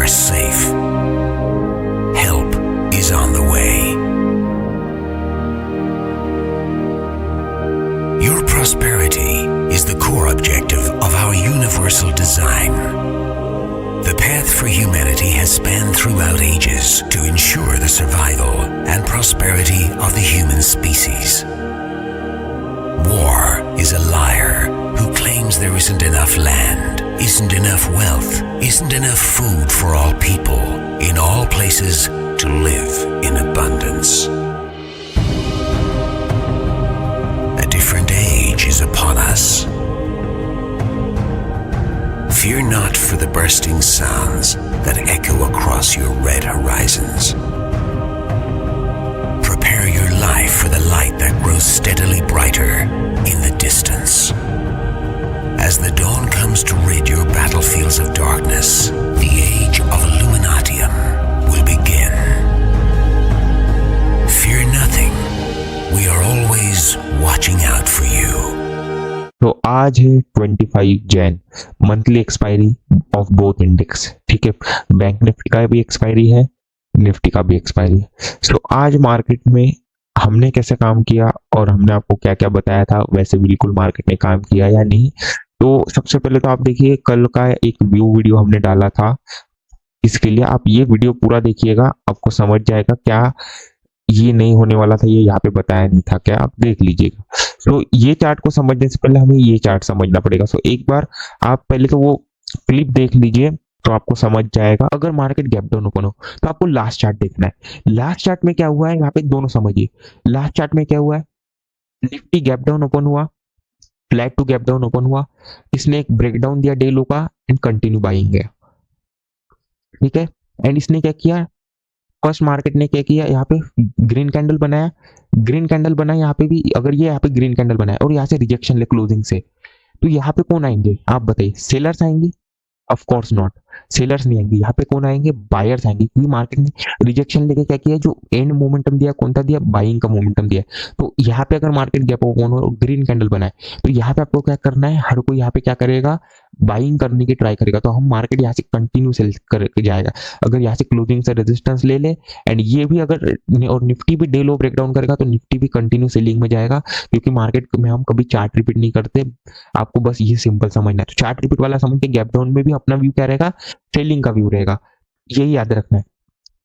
are safe. Help is on the way. Your prosperity is the core objective of our universal design. The path for humanity has spanned throughout ages to ensure the survival and prosperity of the human species. War is a liar who claims there isn't enough land, isn't enough wealth, isn't enough food for all people in all places to live in abundance. A different age is upon us. Fear not for the bursting sounds that echo across your red horizons. Prepare your life for the light that grows steadily brighter in the distance. As the dawn comes to rid your battlefields of darkness, the age of Illuminatium will begin. Fear nothing. We are always watching out for you. तो आज है 25 Jain, monthly expiry of both index. ठीक है, bank Nifty का भी expiry है, Nifty का भी एक्सपायरी है। सो आज मार्केट में हमने कैसे काम किया और हमने आपको क्या क्या बताया था, वैसे बिल्कुल मार्केट ने काम किया या नहीं। तो सबसे पहले तो आप देखिए, कल का एक व्यू वीडियो हमने डाला था, इसके लिए आप ये वीडियो पूरा देखिएगा, आपको समझ जाएगा क्या ये नहीं होने वाला था, ये यहाँ पे बताया नहीं था क्या, आप देख लीजिएगा। तो ये चार्ट को समझने से पहले हमें ये चार्ट समझना पड़ेगा। सो एक बार आप पहले तो वो क्लिप देख लीजिए तो आपको समझ जाएगा। अगर मार्केट गैप डाउन ओपन हो तो आपको लास्ट चार्ट देखना है। लास्ट चार्ट में क्या हुआ है, यहाँ पे दोनों समझिए। लास्ट चार्ट में क्या हुआ है, निफ्टी गैप डाउन ओपन हुआ, flat to gap down open हुआ, इसने एक ब्रेकडाउन दिया डे लो का एंड कंटिन्यू बाइंग गया। ठीक है, एंड इसने क्या किया, फर्स्ट मार्केट ने क्या किया, यहाँ पे ग्रीन कैंडल बनाया, ग्रीन कैंडल बनाया यहाँ पे भी, अगर ये यहाँ पे ग्रीन कैंडल बनाया और यहाँ से रिजेक्शन ले क्लोजिंग से, तो यहाँ पे कौन आएंगे आप बताइए, सेलर्स आएंगे? ऑफ कोर्स नॉट, सेलर्स नहीं आएंगे। यहाँ पे कौन आएंगे, बायर्स आएंगे, क्योंकि मार्केट ने रिजेक्शन लेके क्या किया, जो एंड मोमेंटम दिया कौन सा दिया, बाइंग का मोमेंटम दिया। तो यहाँ पे अगर मार्केट गैप ओपन हो, ग्रीन कैंडल बनाए, तो यहाँ पे आपको क्या करना है, हर कोई यहाँ पे क्या करेगा, बाइंग करने की ट्राई करेगा। तो हम मार्केट यहाँ से कंटिन्यू सेल करके जाएगा। अगर यहाँ से क्लोजिंग से रेजिस्टेंस ले ले एंड ये भी अगर, और निफ्टी भी डे लो ब्रेकडाउन करेगा तो निफ्टी भी कंटिन्यू सेलिंग में जाएगा, क्योंकि मार्केट में हम कभी चार्ट रिपीट नहीं करते, आपको बस ये सिंपल समझना है। तो चार्ट रिपीट वाला समझ के गैप डाउन में भी अपना व्यू क्या रहेगा, सेलिंग का व्यू रहेगा, यही याद रखना है।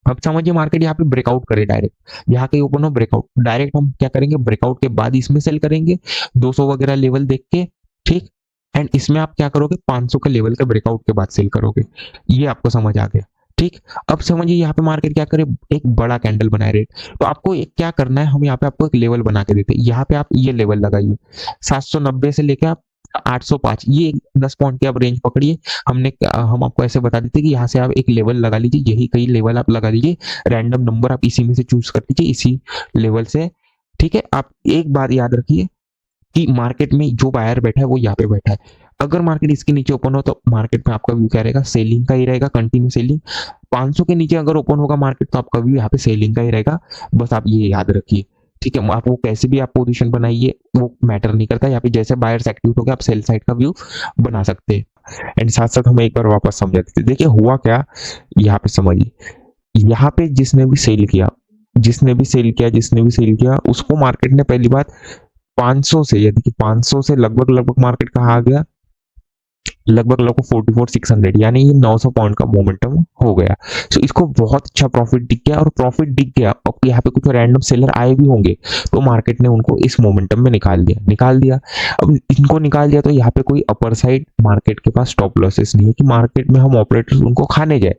अब समझिए मार्केट यहाँ पे ब्रेकआउट करे, डायरेक्ट यहाँ के ओपन हो ब्रेकआउट, डायरेक्ट हम क्या करेंगे, ब्रेकआउट के बाद इसमें सेल करेंगे 200 वगैरह लेवल देख के। ठीक, एंड इसमें आप क्या करोगे, 500 के लेवल के ब्रेकआउट के बाद सेल करोगे। ये आपको समझ आ गया। ठीक, अब समझिए यहाँ पे मार्केट क्या करे, एक बड़ा कैंडल बनाए रेट, तो आपको एक क्या करना है, हम यहाँ पे आपको एक लेवल बना के देते हैं। यहाँ पे आप ये लेवल लगाइए 790 से लेके आप 805, ये 10 पॉइंट के आप रेंज पकड़िए। हम आपको ऐसे बता देते कि यहाँ से आप एक लेवल लगा लीजिए, यही कई लेवल आप लगा लीजिए, रैंडम नंबर आप इसी में से चूज कर लीजिए, इसी लेवल से। ठीक है, आप एक बात याद रखिए कि मार्केट में जो बायर बैठा है वो यहाँ पे बैठा है। अगर मार्केट इसके नीचे ओपन हो तो मार्केट में आपका व्यू क्या रहेगा, सेलिंग का ही रहेगा, कंटिन्यू सेलिंग। 500 के नीचे अगर ओपन होगा मार्केट तो आपका व्यू यहाँ पे सेलिंग का ही रहेगा, बस आप ये याद रखिए। ठीक है, आप वो कैसे भी आप पोजीशन बनाइए, वो मैटर नहीं करता। यहाँ पे जैसे बायर्स एक्टिव हो गए, आप सेल साइड का व्यू बना सकते हैं। एंड साथ साथ हम एक बार वापस समझा देते, देखिए हुआ क्या यहाँ पे समझिए। यहाँ पे जिसने भी सेल किया उसको मार्केट ने पहली बात 500 से, यदि 500 से लगभग मार्केट कहाँ आ गया, लगभग 44,600, यानी ये 900 पॉइंट का मोमेंटम हो गया। सो इसको बहुत अच्छा प्रॉफिट दिख गया, और प्रॉफिट दिख गया और यहाँ पे कुछ रैंडम सेलर आए भी होंगे, तो मार्केट ने उनको इस मोमेंटम में निकाल दिया। अब इनको निकाल दिया तो यहाँ पे कोई अपर साइड मार्केट के पास स्टॉप लॉसेस नहीं है कि मार्केट में हम ऑपरेटर्स उनको खाने जाए।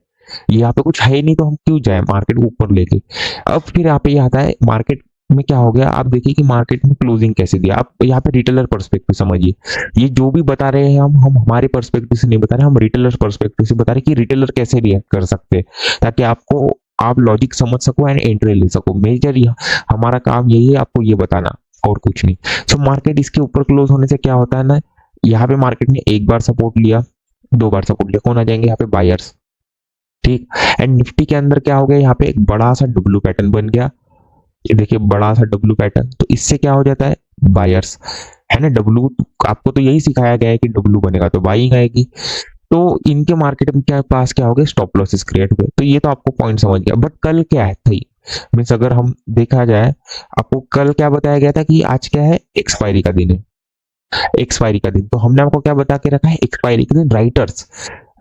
यहाँ पे कुछ है नहीं तो हम क्यों जाए मार्केट ऊपर लेके। अब फिर यहाँ पे ये आता है, मार्केट में क्या हो गया, आप देखिए कि मार्केट में क्लोजिंग कैसे दिया। आप यहाँ पे रिटेलर पर्सपेक्टिव समझिए, ये जो भी बता रहे हैं हम हमारे पर्सपेक्टिव से नहीं बता रहे, हम रिटेलर पर्सपेक्टिव से बता रहे कि रिटेलर कैसे रिएक्ट कर सकते हैं, ताकि आप लॉजिक समझ सको एंड एंट्री ले सको। मेजर हमारा काम यही है, आपको ये बताना, और कुछ नहीं। सो मार्केट इसके ऊपर क्लोज होने से क्या होता है ना, यहाँ पे मार्केट ने एक बार सपोर्ट लिया, 2 बार सपोर्ट लिया, कौन आ जाएंगे यहाँ पे, बायर्स। ठीक, एंड निफ्टी के अंदर क्या हो गया, यहाँ पे एक बड़ा सा डब्ल्यू पैटर्न बन गया, ये देखिए बड़ा सा डब्ल्यू पैटर्न। तो इससे क्या हो जाता है, बायर्स है ना, डब्ल्यू आपको तो यही सिखाया गया है कि डब्ल्यू बनेगा तो बाइंग आएगी। तो इनके मार्केट में क्या पास क्या हो गया, स्टॉप लॉसेस क्रिएट हुए। तो ये तो आपको पॉइंट समझ गया। बट कल क्या है थी, मीन्स अगर हम देखा जाए, आपको कल क्या बताया गया था कि आज क्या है, एक्सपायरी का दिन है, एक्सपायरी का दिन। तो हमने आपको क्या बता के रखा है, एक्सपायरी के दिन राइटर्स,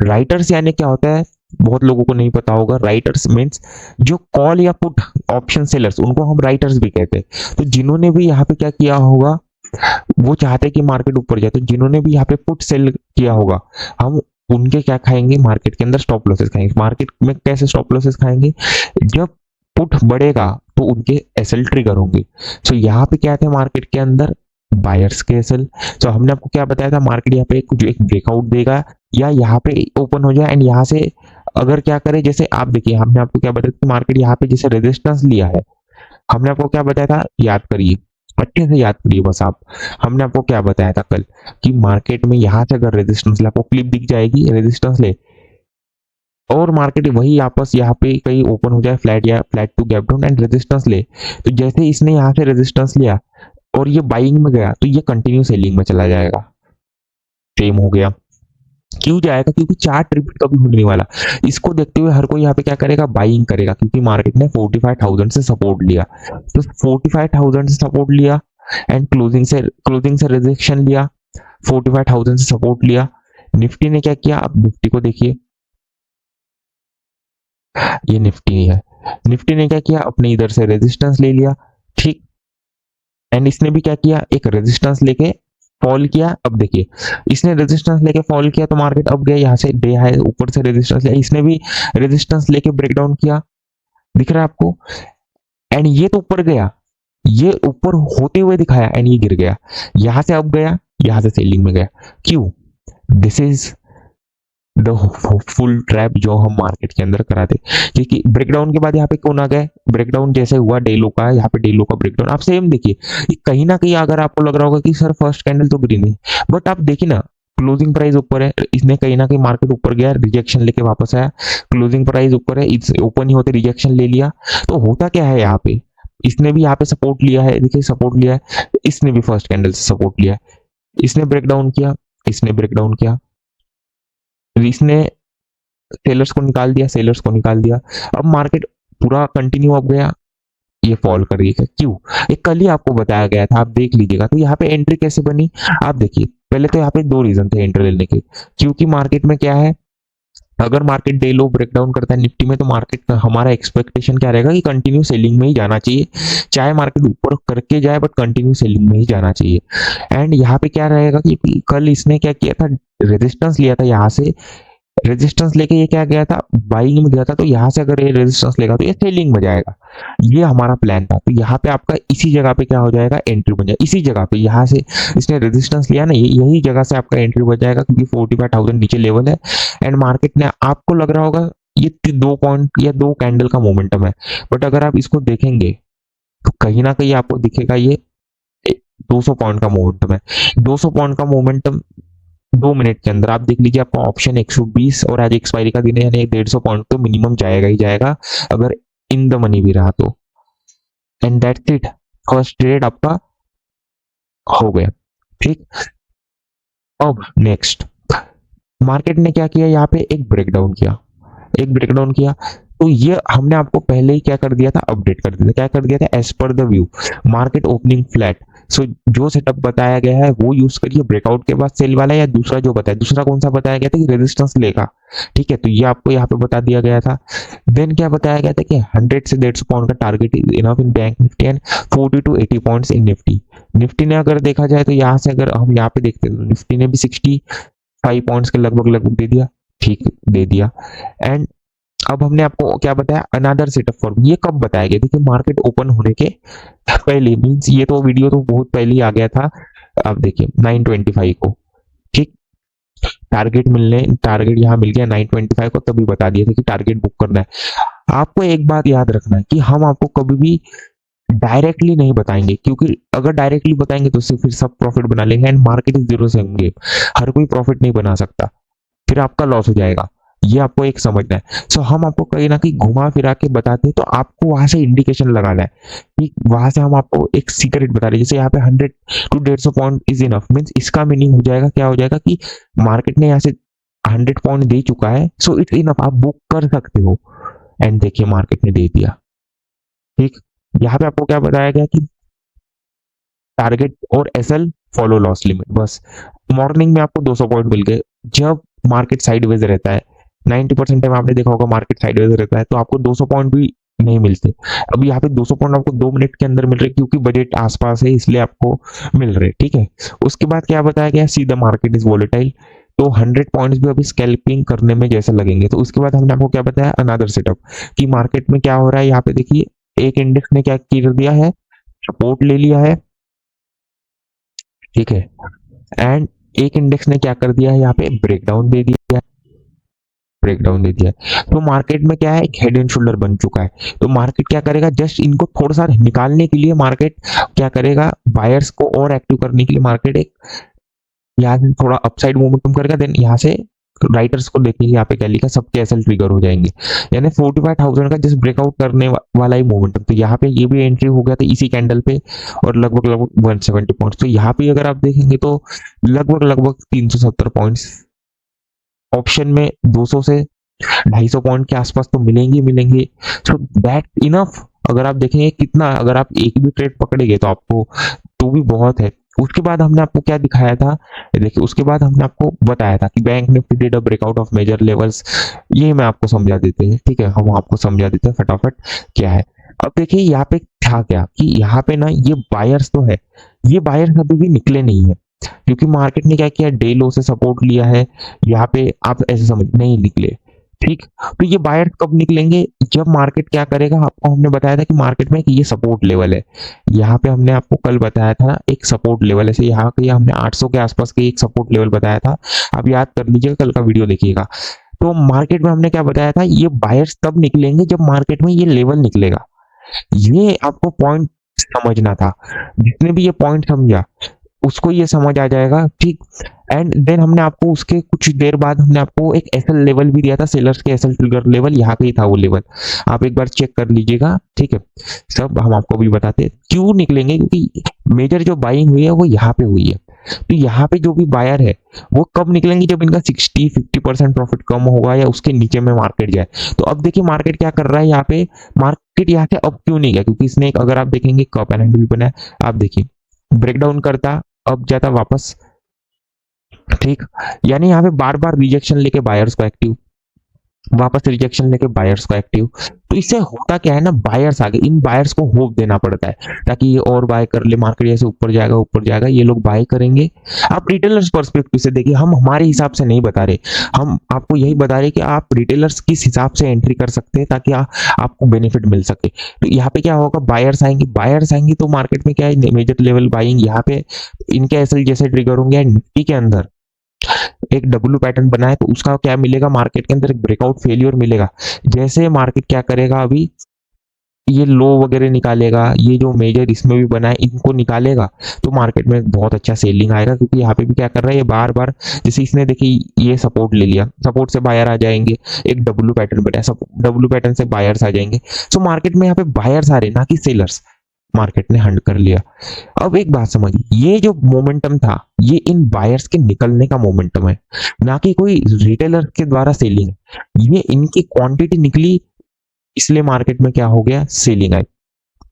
राइटर्स यानी क्या होता है, बहुत लोगों को नहीं पता होगा। राइटर्स मीन्स जो कॉल या पुट ऑप्शन सेलर्स, उनको हम राइटर्स भी कहते हैं। तो जिन्होंने भी यहाँ पे क्या किया होगा, वो चाहते हैं कि मार्केट ऊपर जाए, तो जिन्होंने भी यहाँ पे पुट सेल किया होगा, हम उनके क्या खाएंगे, मार्केट के अंदर स्टॉप लॉसेस खाएंगे। मार्केट में कैसे स्टॉप लॉसेस खाएंगे, जब पुट बढ़ेगा तो उनके एसएल ट्रिगर होंगे। सो यहाँ पे क्या थे मार्केट के अंदर, बायर्स के एसएल। तो हमने आपको क्या बताया था, मार्केट यहाँ पे कुछ एक ब्रेकआउट देगा या यहाँ पे ओपन हो जाए एंड यहाँ से अगर क्या करे, जैसे आप देखिए हमने आपको क्या बताया था, मार्केट यहाँ पे जैसे रेजिस्टेंस लिया है, हमने आपको क्या बताया था, याद करिए, अच्छे से याद करिए बस आप। हमने आपको क्या बताया था कल, कि मार्केट में यहाँ से अगर रेजिस्टेंस ले, आपको क्लिप दिख जाएगी, रेजिस्टेंस ले और मार्केट वही आपस यहाँ पे कहीं ओपन हो जाए फ्लैट या flat to gap down and resistance ले, तो जैसे इसने यहाँ से रेजिस्टेंस लिया और ये बाइंग में गया, तो ये कंटिन्यू सेलिंग में चला जाएगा। सेम हो गया, क्यों जाएगा, क्योंकि चार्ट रिपीट कभी होने नहीं वाला। इसको देखते हुए हर कोई यहाँ पे क्या करेगा, बाइंग करेगा, क्योंकि मार्केट ने 45,000 से सपोर्ट लिया। तो 45,000 से सपोर्ट लिया एंड क्लोजिंग से रिजेक्शन लिया, 45,000 से सपोर्ट लिया। निफ्टी ने क्या किया, अब निफ्टी को देखिए, ये निफ्टी है, निफ्टी ने क्या किया, अपने इधर से रेजिस्टेंस ले लिया, ठीक, एंड इसने भी क्या किया, एक रेजिस्टेंस लेके फॉल किया। अब देखिए इसने रेजिस्टेंस लेके फॉल किया तो मार्केट अब गया, यहाँ से डे हाई ऊपर से रेजिस्टेंस लिया, इसने भी रेजिस्टेंस लेके ब्रेकडाउन किया, दिख रहा है आपको, एंड ये तो ऊपर गया, ये ऊपर होते हुए दिखाया एंड ये गिर गया, यहाँ से अब गया, यहाँ से सेलिंग में गया। क्यों, this is the full trap जो हम मार्केट के अंदर कराते, क्योंकि ब्रेकडाउन के बाद यहाँ पे कौन आ गए, ब्रेकडाउन जैसे हुआ डेलो का, यहाँ पे डेलो का ब्रेकडाउन आप सेम देखिए, कहीं ना कहीं अगर आपको लग रहा होगा कि सर फर्स्ट कैंडल तो ग्रीन है, बट आप देखिए ना क्लोजिंग प्राइस ऊपर है, इसने कहीं ना कहीं मार्केट ऊपर गया, रिजेक्शन लेके वापस आया, क्लोजिंग प्राइस ऊपर है, ओपन ही होते रिजेक्शन ले लिया। तो होता क्या है यहाँ पे, इसने भी यहाँ पे सपोर्ट लिया है, देखिए सपोर्ट लिया है, इसने भी फर्स्ट कैंडल से सपोर्ट लिया है, इसने ब्रेकडाउन किया, इसने ब्रेकडाउन किया, इसने सेलर्स को निकाल दिया, सेलर्स को निकाल दिया, अब मार्केट पूरा कंटिन्यू अप गया, ये फॉल कर रही है। क्यों, ये कल ही आपको बताया गया था, आप देख लीजिएगा। तो यहाँ पे एंट्री कैसे बनी, आप देखिए, पहले तो यहाँ पे दो रीजन थे एंट्री लेने के, क्योंकि मार्केट में क्या है, अगर मार्केट डे लो ब्रेकडाउन करता है निफ्टी में, तो मार्केट का हमारा एक्सपेक्टेशन क्या रहेगा कि कंटिन्यू सेलिंग में ही जाना चाहिए, चाहे मार्केट ऊपर करके जाए बट कंटिन्यू सेलिंग में ही जाना चाहिए। एंड यहाँ पे क्या रहेगा कि कल इसने क्या किया था, रेजिस्टेंस लिया था, यहाँ से रेजिस्टेंस लेके ये क्या गया था, बाइंग में गया था, तो यहाँ से अगर ये रेजिस्टेंस लेगा तो ये सेलिंग में जाएगा, ये हमारा प्लान था। तो यहाँ पे आपका इसी जगह पे क्या हो जाएगा, एंट्री बन जाएगा, इसी जगह पे, यहाँ से इसने रेजिस्टेंस लिया ना, यही जगह से आपका एंट्री बन जाएगा, क्योंकि 45,000 नीचे लेवल है एंड मार्केट ने, आपको लग रहा होगा ये 2 पॉइंट या 2 कैंडल का मोमेंटम है, बट अगर आप इसको देखेंगे तो कहीं ना कहीं आपको दिखेगा ये 200 पॉइंट का मोमेंटम है। 200 पॉइंट का मोमेंटम 2 मिनट के अंदर आप देख लीजिए, आपका ऑप्शन 120 और आज एक्सपायरी का दिन है, यानी 150 पॉइंट तो मिनिमम जाएगा ही जाएगा, अगर इन द मनी भी रहा तो। And that's it, first trade आपका हो गया, ठीक। अब नेक्स्ट मार्केट ने क्या किया, यहाँ पे एक ब्रेकडाउन किया, एक ब्रेकडाउन किया, तो ये हमने आपको पहले ही क्या कर दिया था, अपडेट कर दिया था, क्या कर दिया था, as per the view market opening flat. So जो सेटअप बताया गया है वो यूज करिए, ब्रेकआउट के बाद सेल वाला, या दूसरा जो बताया, दूसरा कौन सा बताया गया था कि रेजिस्टेंस लेगा, ठीक है, तो ये आपको यहाँ पे बता दिया गया था। देन क्या बताया गया था कि 100 से 150 पॉइंट का target is enough in bank Nifty and 40 to 80 points in Nifty. Nifty ने अगर देखा जाए तो यहाँ से अगर हम यहाँ पे देखते हैं तो निफ्टी ने भी 65 पॉइंट्स के लगभग दे दिया, ठीक दे दिया। एंड अब हमने आपको क्या बताया, अनदर सेटअप फॉर, ये कब बताया गया, देखिए मार्केट ओपन होने के पहले, मींस ये तो वीडियो तो बहुत पहले ही आ गया था, अब देखिए 925 को, ठीक, टारगेट यहाँ मिल गया 925 को, तभी बता दिया था कि टारगेट बुक करना है। आपको एक बात याद रखना है कि हम आपको कभी भी डायरेक्टली नहीं बताएंगे, क्योंकि अगर डायरेक्टली बताएंगे तो फिर सब प्रॉफिट बना लेंगे and market is zero sum game, हर कोई प्रॉफिट नहीं बना सकता, फिर आपका लॉस हो जाएगा, ये आपको एक समझना है। सो हम आपको कहीं ना कहीं घुमा फिरा के बताते हैं, तो आपको वहां से इंडिकेशन लगाना है कि वहां से हम आपको एक सीक्रेट बता रहे हैं, जैसे यहाँ पे 100 to 150 point is enough, means इसका मीनिंग हो जाएगा, क्या हो जाएगा कि मार्केट ने यहाँ से 100 पॉइंट दे चुका है, सो इट्स इनफ, आप बुक कर सकते हो। एंड देखिए मार्केट ने दे दिया। ठीक, यहाँ पे आपको क्या बताया गया कि टारगेट और एसएल फॉलो लॉस लिमिट, बस मॉर्निंग में आपको 200 पॉइंट मिल गए। जब मार्केट साइडवेज रहता है, 90% टाइम आपने देखा होगा मार्केट साइडवेज रहता है, तो आपको 200 पॉइंट भी नहीं मिलते। अब यहाँ पे 200 पॉइंट आपको 2 मिनट के अंदर मिल रहे, क्योंकि बजट आसपास है इसलिए आपको मिल रहे। ठीक है, उसके बाद क्या बताया गया, see the market is volatile, तो 100 पॉइंट्स भी अभी स्कैल्पिंग करने में जैसे लगेंगे। तो उसके बाद हमने आपको क्या बताया, अनदर सेटअप, कि मार्केट में क्या हो रहा है। यहाँ पे देखिए एक इंडेक्स ने क्या कर दिया है, सपोर्ट ले लिया है। ठीक है, एंड एक इंडेक्स ने क्या कर दिया है, यहाँ पे ब्रेकडाउन दे दिया है, ब्रेकडाउन दे दिया है। तो मार्केट में क्या है, एक हेड एंड शोल्डर बन चुका है। तो मार्केट क्या करेगा, जस्ट इनको थोड़ा सा निकालने के लिए मार्केट क्या करेगा, बायर्स को और एक्टिव करने के लिए मार्केट एक यहाँ से थोड़ा अपसाइड मोमेंटम करेगा, देन यहाँ से राइटर्स को देखिए यहाँ पे क्या लिखा, सबके एसएल ट्रिगर हो जाएंगे, यानी 45,000 का जस्ट ब्रेकआउट करने वाला ही मोमेंटम। तो यहाँ पे ये भी एंट्री हो गया था इसी कैंडल पे, और लगभग लगभग 170 पॉइंट्स। तो यहाँ पे अगर आप देखेंगे तो लगभग लगभग 370 पॉइंट्स, ऑप्शन में 200 से 250 पॉइंट के आसपास तो मिलेंगे मिलेंगे। सो दैट इनफ, अगर आप देखेंगे कितना, अगर आप एक भी ट्रेड पकड़ेंगे तो आपको तो भी बहुत है। उसके बाद हमने आपको क्या दिखाया था, देखिए उसके बाद हमने आपको बताया था कि bank Nifty did a breakout of major levels. ये मैं आपको समझा देते हैं, ठीक है, हम आपको समझा देते हैं फटाफट क्या है। अब देखिए यहाँ पे था क्या, कि यहाँ पे ना ये बायर्स तो है, ये बायर्स अभी भी निकले नहीं है, क्योंकि मार्केट ने क्या किया, डे लो से सपोर्ट लिया है। यहाँ पे आप ऐसे समझ नहीं निकले। ठीक, तो ये बायर्स कब निकलेंगे, जब मार्केट क्या करेगा, आपको हमने बताया था कि मार्केट में ये सपोर्ट लेवल है। यहाँ पे हमने आपको कल बताया था एक सपोर्ट लेवल है, यहाँ पे हमने 800 के आसपास के एक सपोर्ट लेवल बताया था। आप याद कर लीजिएगा, कल का वीडियो देखिएगा। तो मार्केट में हमने क्या बताया था, ये बायर्स तब निकलेंगे जब मार्केट में ये लेवल निकलेगा। ये आपको पॉइंट समझना था, जिसने भी ये पॉइंट समझा उसको ये समझ आ जाएगा। ठीक, एंड देन हमने आपको उसके कुछ देर बाद हमने आपको एक एसएल लेवल भी दिया था, सेलर्स के एसएल ट्रिगर लेवल, यहाँ पे ही था वो लेवल, आप एक बार चेक कर लीजिएगा। ठीक है, सब हम आपको भी बताते हैं क्यों निकलेंगे, क्योंकि मेजर जो बाइंग हुई है वो यहाँ पे हुई है। तो यहाँ पे जो भी बायर है वो कब निकलेंगे, जब इनका 60-50% प्रॉफिट कम होगा या उसके नीचे में मार्केट जाए। तो अब देखिए मार्केट क्या कर रहा है, यहाँ पे मार्केट यहाँ से अब क्यों नहीं गया, क्योंकि इसने एक, अगर आप देखेंगे कप एंड भी बना है, आप देखिए ब्रेकडाउन करता, अब जाता वापस। ठीक, यानी यहाँ पे बार बार रिजेक्शन लेके बायर्स को एक्टिव, वापस रिजेक्शन लेके बायर्स को एक्टिव। तो इससे होता क्या है ना, बायर्स आगे, इन बायर्स को होप देना पड़ता है ताकि ये और बाय कर ले, मार्केट जैसे ऊपर जाएगा, ये लोग बाय करेंगे। आप रिटेलर्स पर्सपेक्टिव से देखिए, हम हमारे हिसाब से नहीं बता रहे, हम आपको यही बता रहे कि आप रिटेलर्स किस हिसाब से एंट्री कर सकते हैं ताकि आपको बेनिफिट मिल सके। तो यहाँ पे क्या होगा, बायर्स आएंगे तो मार्केट में क्या है, मेजर लेवल बाइंग, यहाँ पे इनके एसएल जैसे ट्रिगर होंगे, निफ्टी के अंदर एक डब्ल्यू पैटर्न बना है, तो उसका क्या मिलेगा, मार्केट के अंदर एक ब्रेकआउट फेलियर मिलेगा। जैसे मार्केट क्या करेगा, अभी ये लो वगैरह निकालेगा, ये जो मेजर इसमें भी बना है इनको निकालेगा, तो मार्केट में बहुत अच्छा सेलिंग आएगा। क्योंकि यहाँ पे भी क्या कर रहा है, ये बार बार, जैसे इसने देखिए ये सपोर्ट ले लिया, सपोर्ट से बायर आ जाएंगे, एक डब्ल्यू पैटर्न बना है, डब्ल्यू पैटर्न से बायर्स आ जाएंगे। सो मार्केट में यहाँ पे बायर्स आ रहे, ना कि सेलर्स, मार्केट ने हंड कर लिया। अब एक बात समझिए, ये जो मोमेंटम था ये इन बायर्स के निकलने का मोमेंटम है, ना कि कोई रिटेलर के द्वारा सेलिंग। ये इनकी क्वांटिटी निकली, इसलिए मार्केट में क्या हो गया, सेलिंग आई,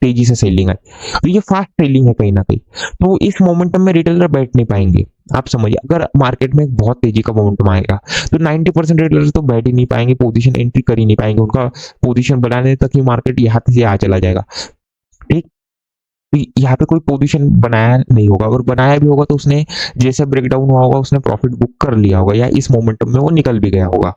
तेजी से सेलिंग आई। तो ये फास्ट सेलिंग है कहीं ना कहीं, तो इस मोमेंटम में रिटेलर बैठ नहीं पाएंगे। आप समझिए, अगर मार्केट में बहुत तेजी का मोमेंटम आएगा तो 90% रिटेलर तो बैठ ही नहीं पाएंगे, पोजीशन एंट्री कर ही नहीं पाएंगे, उनका पोजीशन बनाने तक ही मार्केट यहाँ से आ चला जाएगा। ठीक, तो यहाँ पे कोई पोजीशन बनाया नहीं होगा, अगर बनाया भी होगा तो उसने जैसे ब्रेकडाउन हुआ होगा उसने प्रॉफिट बुक कर लिया होगा, या इस मोमेंटम में वो निकल भी गया होगा।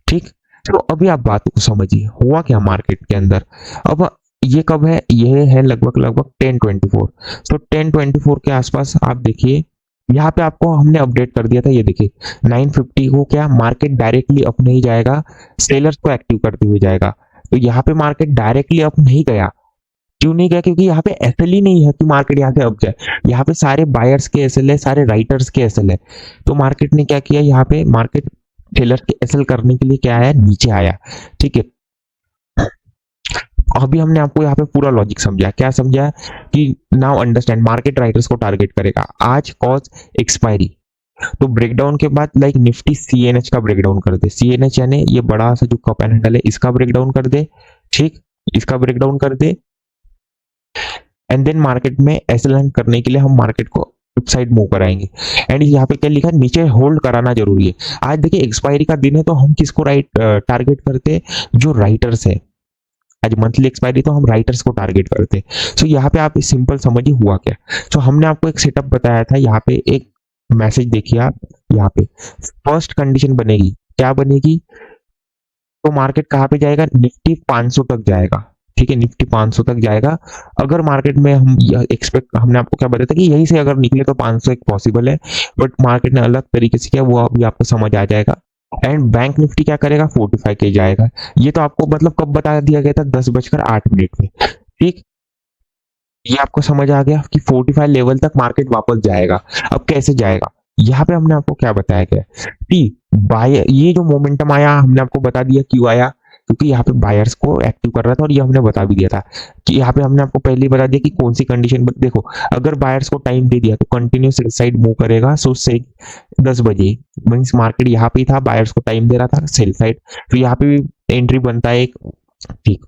ठीक, तो अभी आप बात को समझिए, हुआ क्या मार्केट के अंदर। अब ये कब है, ये है लगभग लगभग 10:24। तो 10:24 के आसपास आप देखिए, यहाँ पे आपको हमने अपडेट कर दिया था, ये देखिए 950 को क्या मार्केट डायरेक्टली अप नहीं जाएगा, सेलर्स को एक्टिव करते हुए जाएगा। तो यहाँ पे मार्केट डायरेक्टली अप नहीं गया, क्यों नहीं गया, क्योंकि यहाँ पे एसएल ही नहीं है कि मार्केट यहाँ से अप जाए। यहाँ पे सारे बायर्स के एसएल है, सारे राइटर्स के एसएल है। तो मार्केट ने क्या किया, यहाँ पे मार्केट सेलर के एसएल करने के लिए क्या आया, नीचे आया। ठीक है, अभी हमने आपको यहाँ पे पूरा लॉजिक समझा, क्या समझा कि नाउ अंडरस्टैंड, मार्केट राइटर्स को टारगेट करेगा आज, कॉज, एक्सपायरी। तो ब्रेकडाउन के बाद लाइक निफ्टी CNH का ब्रेकडाउन कर दे, CNH यानी ये बड़ा सा जो कप एंड हैंडल है इसका ब्रेकडाउन कर दे, ठीक, इसका ब्रेकडाउन कर दे, एंड देन मार्केट में एसएल करने के लिए हम मार्केट को साइड मूव कराएंगे। एंड यहाँ पे क्या लिखा है, नीचे होल्ड कराना जरूरी है। आज देखिए एक्सपायरी का दिन है, तो हम किसको टारगेट करते हैं, जो राइटर्स है। आज मंथली एक्सपायरी तो हम राइटर्स को टारगेट करते हैं। सो यहाँ पे आप सिंपल समझिए हुआ क्या। सो हमने आपको एक सेटअप बताया था, यहाँ पे एक मैसेज देखिए आप, यहाँ पे फर्स्ट कंडीशन बनेगी, क्या बनेगी, तो मार्केट कहाँ पे जाएगा, निफ्टी 500 तक जाएगा, ठीक है, निफ्टी 500 तक जाएगा। अगर मार्केट में हम एक्सपेक्ट, हमने आपको क्या बताया था कि यहीं से अगर निकले तो 500 एक पॉसिबल है, बट मार्केट ने अलग तरीके से किया, वो अभी आपको समझ आ जाएगा। एंड बैंक निफ्टी क्या करेगा, 45 के जाएगा। ये तो आपको मतलब कब बता दिया गया था, 10:08 में, ठीक। ये आपको समझ आ गया कि 45 लेवल तक मार्केट वापस जाएगा। अब कैसे जाएगा, यहाँ पे हमने आपको क्या बताया गया, कि बाय ये जो मोमेंटम आया हमने आपको बता दिया क्यों आया, क्योंकि यहाँ पे बायर्स को एक्टिव कर रहा था, और ये हमने बता भी दिया था कि यहाँ पे हमने आपको पहले ही बता दिया कि कौन सी कंडीशन। देखो अगर बायर्स को टाइम दे दिया तो कंटिन्यूस साइड मूव करेगा। सो से 10 बजे मीन्स मार्केट यहाँ पे ही था, बायर्स को टाइम दे रहा था सेल साइड, तो यहाँ पे भी एंट्री बनता है एक, ठीक।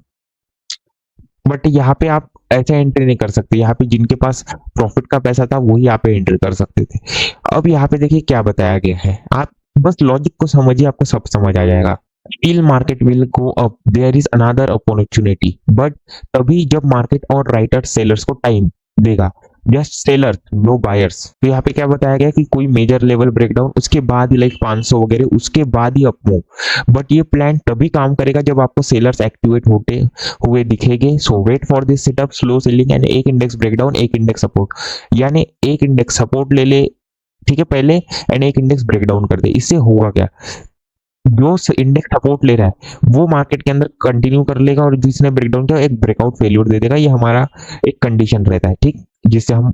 बट यहाँ पे आप ऐसे एंट्री नहीं कर सकते, यहाँ पे जिनके पास प्रॉफिट का पैसा था वही यहाँ पे एंट्री कर सकते थे। अब यहाँ पे देखिए क्या बताया गया है, आप बस लॉजिक को समझिए, आपको सब समझ आ जाएगा। Still market will go up, there is another opportunity, but तभी जब मार्केट और राइटर सेलर्स को टाइम देगा, जस्ट सेलर्स नो बायर्स। तो यहाँ पे क्या बताया गया कि कोई मेजर लेवल ब्रेकडाउन, उसके बाद ही लाइक 500 वगैरह, उसके बाद ही अप मूव। बट ये प्लान तभी काम करेगा जब आपको सेलर्स एक्टिवेट होते हुए दिखेंगे। So wait for this setup, slow selling and एक इंडेक्स ब्रेकडाउन, एक इंडेक्स सपोर्ट, यानी एक इंडेक्स सपोर्ट ले ले, ठीक है, पहले, एंड एक इंडेक्स ब्रेकडाउन कर दे। इससे होगा क्या, जो इंडेक्स सपोर्ट ले रहा है वो मार्केट के अंदर कंटिन्यू कर लेगा, और जिसने ब्रेकडाउन किया एक ब्रेकआउट फेल्यूर दे देगा। ये हमारा एक कंडीशन रहता है, ठीक, जिससे हम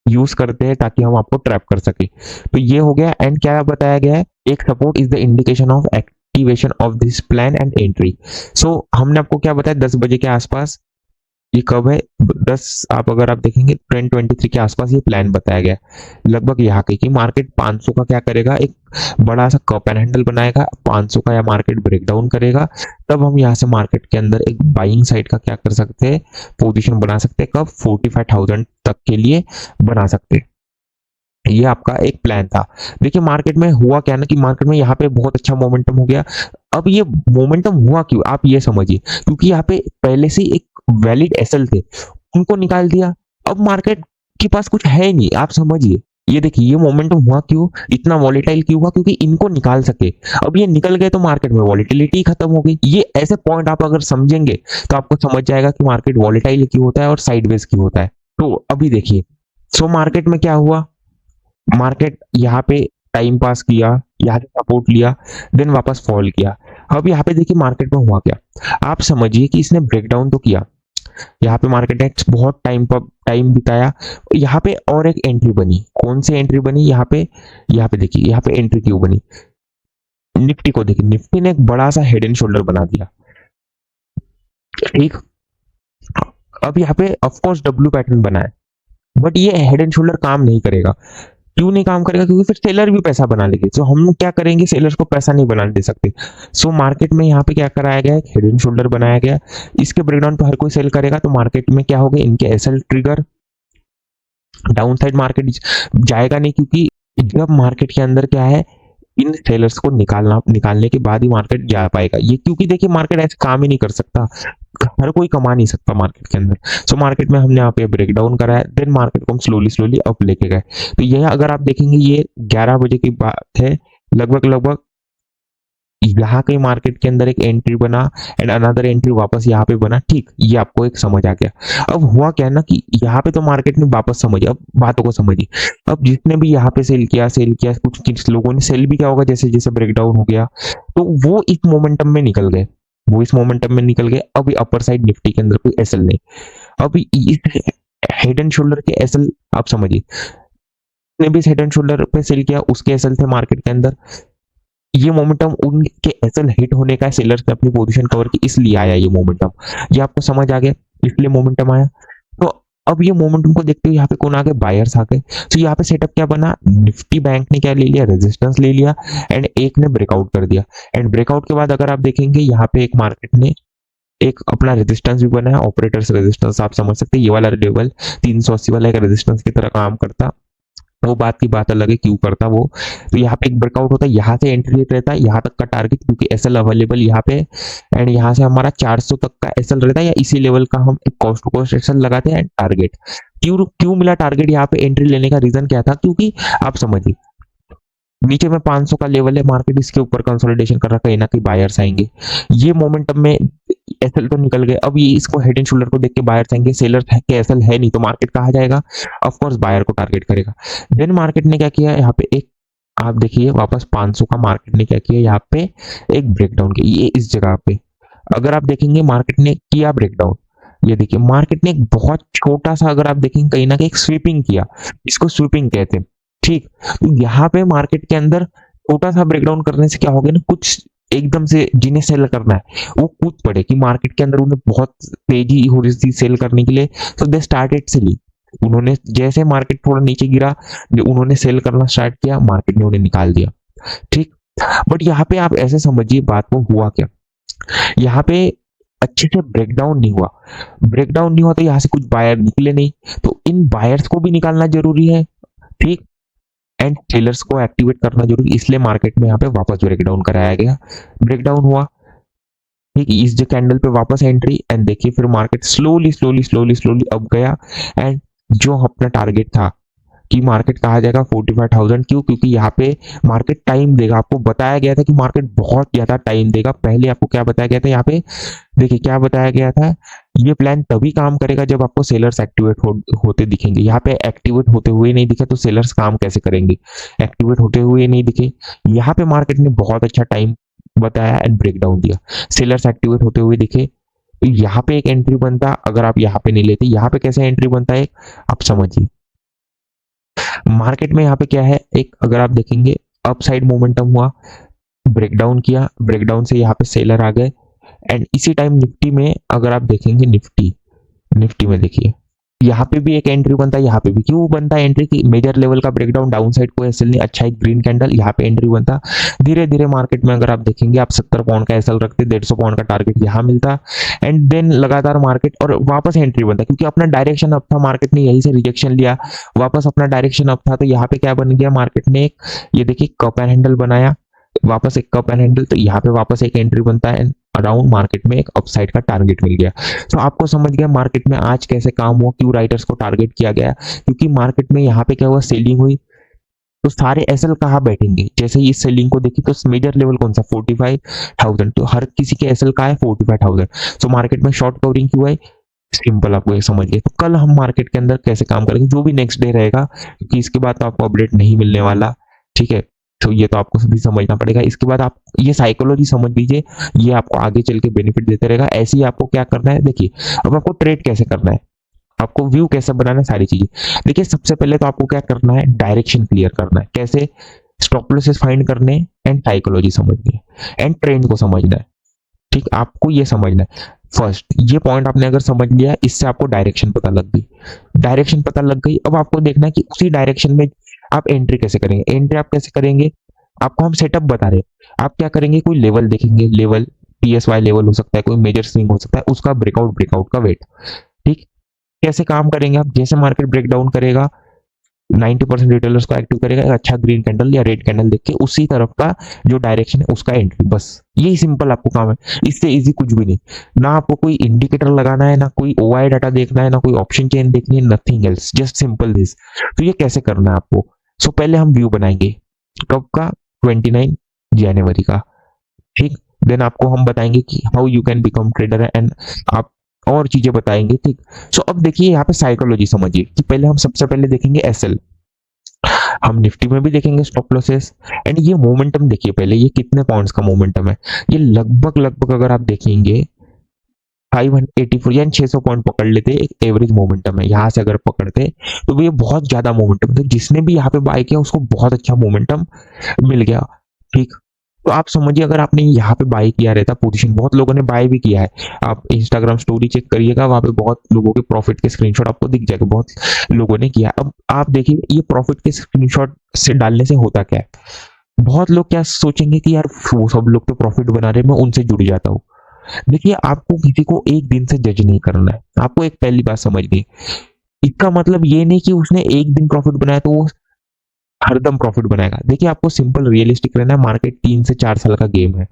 यूज करते हैं ताकि हम आपको ट्रैप कर सके। तो ये हो गया। एंड क्या बताया गया है, एक support is the indication of activation of this plan and entry. So हमने आपको क्या बताया, 10 बजे के आसपास, ये कब है, 10 आप अगर आप देखेंगे 10:23 के आसपास ये प्लान बताया गया लगभग यहाँ के, कि मार्केट 500 का क्या करेगा, एक बड़ा सा कप एंड हैंडल बनाएगा 500 का, या मार्केट ब्रेकडाउन करेगा, तब हम यहाँ से मार्केट के अंदर एक बाइंग साइड का क्या कर सकते हैं, पोजीशन बना सकते हैं, कब 45,000 तक के लिए बना सकते हैं। ये आपका एक प्लान था। देखिए मार्केट में हुआ क्या ना, कि मार्केट में यहाँ पे बहुत अच्छा मोमेंटम हो गया। अब ये मोमेंटम हुआ क्यों, आप ये समझिए, क्योंकि यहाँ पे पहले से एक वैलिड एसएल थे, उनको निकाल दिया। अब मार्केट के पास कुछ है ही नहीं, आप समझिए। ये देखिए ये मोमेंटम हुआ क्यों, इतना वॉलेटाइल क्यों हुआ, क्योंकि इनको निकाल सके। अब ये निकल गए तो मार्केट में वॉलेटिलिटी खत्म हो गई। ये ऐसे पॉइंट आप अगर समझेंगे तो आपको समझ जाएगा कि मार्केट वॉलेटाइल क्यों होता है और साइडवेज क्यों होता है। तो अभी देखिए, सो मार्केट में क्या हुआ, मार्केट यहाँ पे टाइम पास किया, यहाँ से सपोर्ट लिया, देन वापस फॉल किया। अब यहाँ पे देखिए मार्केट में हुआ क्या, आप समझिए कि इसने ब्रेकडाउन तो किया, यहाँ पे मार्केट ने बहुत टाइम बिताया, यहाँ पे और एक एंट्री बनी। कौन सी एंट्री बनी, यहाँ पे देखिए, यहाँ पे एंट्री क्यों बनी, निफ्टी को देखिए, निफ्टी ने एक बड़ा सा हेड एंड शोल्डर बना दिया, ठीक। अब यहाँ पे ऑफकोर्स डब्ल्यू पैटर्न बना है, बट ये हेड एंड शोल्डर काम नहीं करेगा। क्यों नहीं काम करेगा, क्योंकि फिर सेलर भी पैसा बना लेंगे। तो हम लोग क्या करेंगे, सेलर्स को पैसा नहीं बनाने दे सकते। सो मार्केट में यहाँ पे क्या कराया गया, हेड एंड शोल्डर बनाया गया, इसके ब्रेकडाउन पर हर कोई सेल करेगा, तो मार्केट में क्या होगा, इनके SL trigger, down side market जाएगा नहीं, क्योंकि जब मार्केट के अंदर क्या है, इन सेलर्स को निकालने के बाद ही मार्केट जा पाएगा। ये क्योंकि देखिए मार्केट ऐसे काम ही नहीं कर सकता, हर कोई कमा नहीं सकता मार्केट के अंदर। सो मार्केट में हमने यहाँ पे ब्रेकडाउन कराया, देन मार्केट को हम स्लोली अप लेके गए। तो यह अगर आप देखेंगे, ये 11 बजे की बात है, लगभग यहाँ के मार्केट के अंदर एक एंट्री बना, एंड अनदर एंट्री वापस यहाँ पे बना, ठीक। ये आपको एक समझ आ गया। अब हुआ क्या ना, कि यहाँ पे तो मार्केट ने वापस समझिए, अब बातों को समझिए। अब जिसने भी यहाँ पे सेल किया, कुछ लोगों ने सेल भी क्या होगा, जैसे जैसे ब्रेकडाउन हो गया, तो वो इस मोमेंटम में निकल गए, अब अपर साइड निफ्टी के अंदर कोई एसएल नहीं। अब इस हेड एंड शोल्डर के एसएल आप समझिए, ने भी हेड एंड शोल्डर पे सेल किया, उसके एसएल थे मार्केट के अंदर। ये मोमेंटम उनके एसएल हिट होने का, सेलर्स ने अपनी पोजीशन कवर की, इसलिए आया ये मोमेंटम। ये आपको समझ आ गया, इसलिए मोमेंटम आया। तो अब ये मोमेंटम को देखते हुए यहाँ पे कौन आ गए, बायर्स आ गए। तो यहाँ पे सेटअप क्या बना, निफ्टी बैंक ने क्या ले लिया, रेजिस्टेंस ले लिया एंड एक ने ब्रेकआउट कर दिया। एंड ब्रेकआउट के बाद अगर आप देखेंगे यहाँ पे एक मार्केट ने एक अपना रेजिस्टेंस भी बना है, ऑपरेटर्स रेजिस्टेंस आप समझ सकते हैं, ये वाला लेवल 380 वाला एक रेजिस्टेंस की तरह काम करता, वो बात की बात अलग है क्यों करता वो। तो यहाँ पे एक ब्रेकआउट होता है, यहाँ से एंट्री रेट रहता है, यहाँ तक का टारगेट क्योंकि एसएल अवेलेबल यहाँ पे, एंड यहाँ से हमारा 400 तक का एसएल रहता है या इसी लेवल का हम एक कॉस्ट टू कॉस्ट एसएल लगाते हैं एंड टारगेट। क्यों क्यों मिला टारगेट यहाँ पे एंट्री लेने का रीजन क्या था, क्योंकि आप समझिए नीचे में 500 का लेवल है, मार्केट इसके ऊपर कंसोलिडेशन कर रहा है, कहीं ना कहीं बायर्स आएंगे, ये मोमेंटम में एसएल तो निकल गए। अब ये इसको हेड एंड शोल्डर को देख के बायर्स आएंगे, सेलर है कि एसएल है नहीं, तो मार्केट कहाँ जाएगा, ऑफ कोर्स बायर को टारगेट करेगा। देन मार्केट ने क्या किया यहाँ पे, एक आप देखिए वापस 500 का मार्केट ने क्या किया यहाँ पे, एक ब्रेकडाउन किया, ये इस जगह पे अगर आप देखेंगे मार्केट ने किया ब्रेकडाउन, ये देखिए मार्केट ने एक बहुत छोटा सा अगर आप देखेंगे कहीं ना कहीं एक स्वीपिंग किया, इसको स्वीपिंग कहते हैं, ठीक। तो यहाँ पे मार्केट के अंदर छोटा सा ब्रेकडाउन करने से क्या हो गया ना, कुछ एकदम से जिन्हें सेल करना है वो कूद पड़े कि मार्केट के अंदर उन्हें बहुत तेजी हो रही थी सेल करने के लिए, तो दे स्टार्टेड सेलिंग, उन्होंने जैसे मार्केट थोड़ा नीचे गिरा उन्होंने सेल करना स्टार्ट किया, मार्केट ने उन्हें निकाल दिया, ठीक। बट यहाँ पे आप ऐसे समझिए बात को हुआ क्या, यहाँ पे अच्छे से ब्रेकडाउन नहीं हुआ, ब्रेकडाउन नहीं हुआ तो यहाँ से कुछ बायर निकले नहीं, तो इन बायर्स को भी निकालना जरूरी है, ठीक, एंड सेलर्स को एक्टिवेट करना जरूरी, इसलिए मार्केट में यहाँ पे वापस ब्रेकडाउन कराया गया, ब्रेकडाउन हुआ, ठीक, इस जो कैंडल पे वापस एंट्री एंड देखिए फिर market slowly slowly slowly slowly अब गया, एंड जो अपना टारगेट था कि मार्केट कहा जाएगा 45,000, क्यों, क्योंकि यहाँ पे मार्केट टाइम देगा, आपको बताया गया था कि मार्केट बहुत ज्यादा टाइम देगा, पहले आपको क्या बताया गया था, यहाँ पे देखिए क्या बताया गया था, ये प्लान तभी काम करेगा जब आपको सेलर्स एक्टिवेट होते दिखेंगे, यहाँ पे एक्टिवेट होते हुए नहीं दिखे तो सेलर्स काम कैसे करेंगे, एक्टिवेट होते हुए नहीं दिखे, यहाँ पे मार्केट ने बहुत अच्छा टाइम बताया एंड ब्रेकडाउन दिया, सेलर्स एक्टिवेट होते हुए दिखे, तो यहाँ पे एक एंट्री बनता, अगर आप यहाँ पे नहीं लेते, यहाँ पे कैसे एंट्री बनता है आप समझिए, मार्केट में यहाँ पे क्या है, एक अगर आप देखेंगे अपसाइड मोमेंटम हुआ, ब्रेकडाउन किया, ब्रेकडाउन से यहाँ पे सेलर आ गए, एंड इसी टाइम निफ्टी में अगर आप देखेंगे निफ्टी में देखिए यहाँ पे भी एक एंट्री बनता है, यहाँ पे भी क्यों बनता है एंट्री की, मेजर लेवल का ब्रेकडाउन डाउन साइड को एसएल ने अच्छा एक ग्रीन कैंडल, यहाँ पे एंट्री बनता, धीरे धीरे मार्केट में अगर आप देखेंगे आप 70 पॉइंट का एसएल रखते, 150 पॉइंट का टारगेट यहाँ मिलता, एंड देन लगातार मार्केट और वापस एंट्री बनता, क्योंकि अपना डायरेक्शन अप था, मार्केट ने यही से रिजेक्शन लिया, वापस अपना डायरेक्शन अप था, तो यहाँ पे क्या बन गया, मार्केट ने एक ये देखिए कप एंड हैंडल बनाया, वापस एक कप एंड हैंडल, तो यहाँ पे वापस एक एंट्री बनता है, अराउंड मार्केट में एक अपसाइड का टारगेट मिल गया। तो आपको समझ गया मार्केट में आज कैसे काम हुआ, क्यों राइटर्स को टारगेट किया गया, क्योंकि मार्केट में यहाँ पे क्या हुआ, सेलिंग हुई, तो सारे एसएल कहाँ बैठेंगे, जैसे ही इस सेलिंग को देखिए तो मेजर लेवल कौन सा 45,000, तो हर किसी के एसएल का है 45,000, तो मार्केट में शॉर्ट कवरिंग क्यों है, सिंपल आपको ये समझिए। तो कल हम मार्केट के अंदर कैसे काम करेंगे, जो भी नेक्स्ट डे रहेगा, क्योंकि इसके बाद तो आपको अपडेट नहीं मिलने वाला, ठीक है, तो ये तो आपको भी समझना पड़ेगा। इसके बाद आप ये साइकोलॉजी समझ लीजिए, ये आपको आगे चल के बेनिफिट देते रहेगा। ऐसे ही आपको क्या करना है, देखिए अब आपको ट्रेड कैसे करना है, आपको व्यू कैसे बनाना है, सारी चीजें देखिए। सबसे पहले तो आपको क्या करना है, डायरेक्शन क्लियर करना है, कैसे, स्टॉप लॉसेस फाइंड करने एंड साइकोलॉजी समझनी है एंड ट्रेंड को समझना है, ठीक, आपको ये समझना है फर्स्ट, ये पॉइंट आपने अगर समझ लिया, इससे आपको डायरेक्शन पता लग गई, डायरेक्शन पता लग गई। अब आपको देखना है कि उसी डायरेक्शन में आप एंट्री कैसे करेंगे, एंट्री आप कैसे करेंगे, आपको हम सेटअप बता रहे हैं, आप क्या करेंगे, कोई लेवल देखेंगे, लेवल पीएसवाई लेवल हो सकता है, कोई मेजर स्विंग हो सकता है, उसका ब्रेकआउट का वेट, ठीक, कैसे काम करेंगे आप, जैसे मार्केट ब्रेकडाउन करेगा 90% रिटेलर्स को एक्टिव करेगा, एक अच्छा ग्रीन कैंडल या रेड कैंडल देख के उसी तरफ का जो डायरेक्शन है उसका एंट्री, बस यही सिंपल आपको काम है, इससे इजी कुछ भी नहीं, ना आपको कोई इंडिकेटर लगाना है, ना कोई ओआई डाटा देखना है, ना कोई ऑप्शन चेन देखनी है, nothing else, just simple this. तो ये कैसे करना है आपको, सो पहले हम व्यू बनाएंगे कब का, 29 जनवरी का, ठीक, देन आपको हम बताएंगे कि how you can become trader and आप और चीजें बताएंगे, ठीक। सो अब देखिए यहाँ पे साइकोलॉजी समझिए कि पहले हम सबसे पहले देखेंगे एसएल, हम निफ्टी में भी देखेंगे स्टॉप लॉसेस, एंड ये मोमेंटम देखिए पहले, ये कितने पॉइंट्स का मोमेंटम है, ये लगभग अगर आप देखेंगे 584 यानी 600 पॉइंट पकड़ लेते, एक एवरेज मोमेंटम है, यहाँ से अगर पकड़ते तो ये बहुत ज्यादा मोमेंटम, तो जिसने भी यहाँ पे बाय किया उसको बहुत अच्छा मोमेंटम मिल गया, ठीक। तो आप समझिए अगर आपने यहाँ पे बाय किया रहता पोजीशन, बहुत लोगों ने बाय भी किया है, आप इंस्टाग्राम स्टोरी चेक करिएगा, वहां पे बहुत लोगों के प्रॉफिट के स्क्रीनशॉट आपको दिख जाएगा, बहुत लोगों ने किया। अब आप देखिए ये प्रॉफिट के स्क्रीनशॉट से डालने से होता क्या है, बहुत लोग क्या सोचेंगे कि यार वो सब लोग तो प्रॉफिट बना रहे हैं, मैं उनसे जुड़ जाता हूँ। देखिए आपको किसी को एक दिन से जज नहीं करना है, आपको एक पहली बात समझनी, इसका मतलब ये नहीं कि उसने एक दिन प्रॉफिट बनाया तो वो हरदम प्रॉफिट बनाएगा। देखिए आपको सिंपल रियलिस्टिक रहना है, मार्केट 3 से 4 साल का गेम है,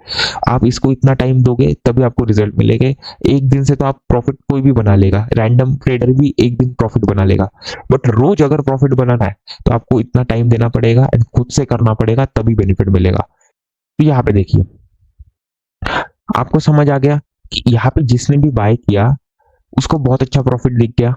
आप इसको इतना टाइम दोगे तभी आपको रिजल्ट मिलेंगे। एक दिन से तो आप प्रॉफिट कोई भी बना लेगा, रैंडम ट्रेडर भी एक दिन प्रॉफिट बना लेगा, बट रोज अगर प्रॉफिट बनाना है तो आपको इतना टाइम देना पड़ेगा एंड खुद से करना पड़ेगा, तभी बेनिफिट मिलेगा। तो यहाँ पे देखिए आपको समझ आ गया कि यहाँ पे जिसने भी बाय किया उसको बहुत अच्छा प्रॉफिट दिख गया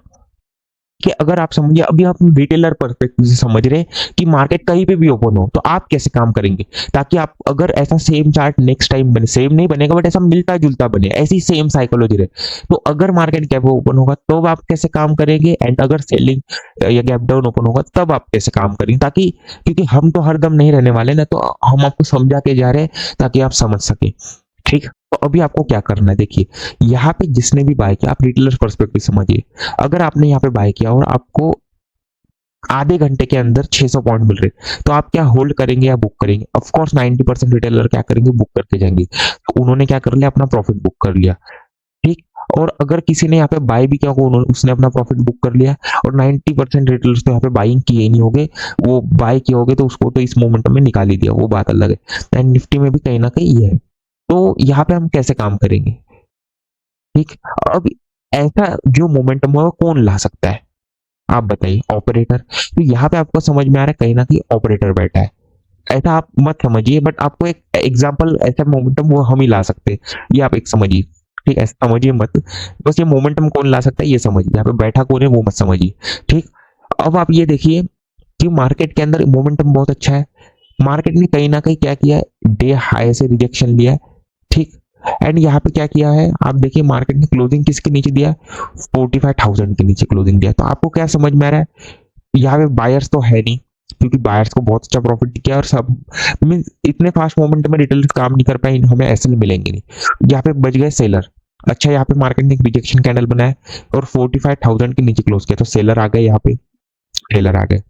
कि अगर आप समझिए अभी आप रिटेलर पर्सपेक्टिव से समझ रहे हैं कि मार्केट कहीं पे भी ओपन हो तो आप कैसे काम करेंगे, ताकि आप अगर ऐसा सेम चार्ट नेक्स्ट टाइम बने, सेम नहीं बनेगा बट ऐसा मिलता जुलता बने, ऐसी सेम साइकोलॉजी रहे, तो अगर मार्केट गैप ओपन होगा तो आप कैसे काम करेंगे, एंड अगर सेलिंग या गैप डाउन ओपन होगा तब आप कैसे काम करेंगे, ताकि क्योंकि हम तो हरदम नहीं रहने वाले ना, तो हम आपको समझा के जा रहे हैं ताकि आप समझ सके। ठीक, तो अभी आपको क्या करना है, देखिए यहाँ पे जिसने भी बाय किया, आप रिटेलर पर्सपेक्टिव समझिए, अगर आपने यहाँ पे बाय किया और आपको आधे घंटे के अंदर 600 पॉइंट मिल रहे, तो आप क्या होल्ड करेंगे या बुक करेंगे? ऑफ कोर्स 90% रिटेलर क्या करेंगे, बुक करके जाएंगे, तो उन्होंने क्या कर लिया, अपना प्रॉफिट बुक कर लिया। ठीक, और अगर किसी ने यहाँ पे बाय भी किया होगा, उसने अपना प्रॉफिट बुक कर लिया, और 90% रिटेलर्स तो यहाँ पे बाइंग किए ही नहीं होगे, वो बाय किए होगे तो उसको तो इस मोमेंट में निकाल ही दिया, वो बात अलग है। एंड निफ्टी में भी कहीं ना कहीं ये है, तो यहाँ पे हम कैसे काम करेंगे? ठीक, अब ऐसा जो मोमेंटम है वो कौन ला सकता है, आप बताइए? ऑपरेटर। तो यहाँ पे आपको समझ में आ रहा है कहीं ना कहीं ऑपरेटर बैठा है, ऐसा आप मत समझिए, बट आपको एक एग्जांपल, ऐसा मोमेंटम वो हम ही ला सकते हैं, ये आप एक समझिए। ठीक, ऐसा समझिए मत, बस ये मोमेंटम कौन ला सकता है ये समझिए, यहाँ पे बैठा कौन है वो मत समझिए। ठीक, अब आप ये देखिए कि मार्केट के अंदर मोमेंटम बहुत अच्छा है, मार्केट ने कहीं ना कहीं क्या किया है, डे हाई से रिजेक्शन लिया है। ठीक, एंड यहाँ पे क्या किया है, आप देखिए मार्केट ने क्लोजिंग किसके नीचे दिया, 45,000 के नीचे क्लोजिंग दिया। तो आपको क्या समझ में आ रहा है, यहाँ पे बायर्स तो है नहीं, क्योंकि बायर्स को बहुत अच्छा प्रॉफिट किया, और सब मीन इतने फास्ट मोमेंट में रिटेलर्स काम नहीं कर पाए, हमें एसएल मिलेंगे नहीं, यहाँ पे बच गए सेलर। अच्छा, यहाँ पे मार्केट ने एक रिजेक्शन कैंडल बनाया और 45,000 के नीचे क्लोज किया, तो सेलर आ गए, यहाँ पे टेलर आ गए,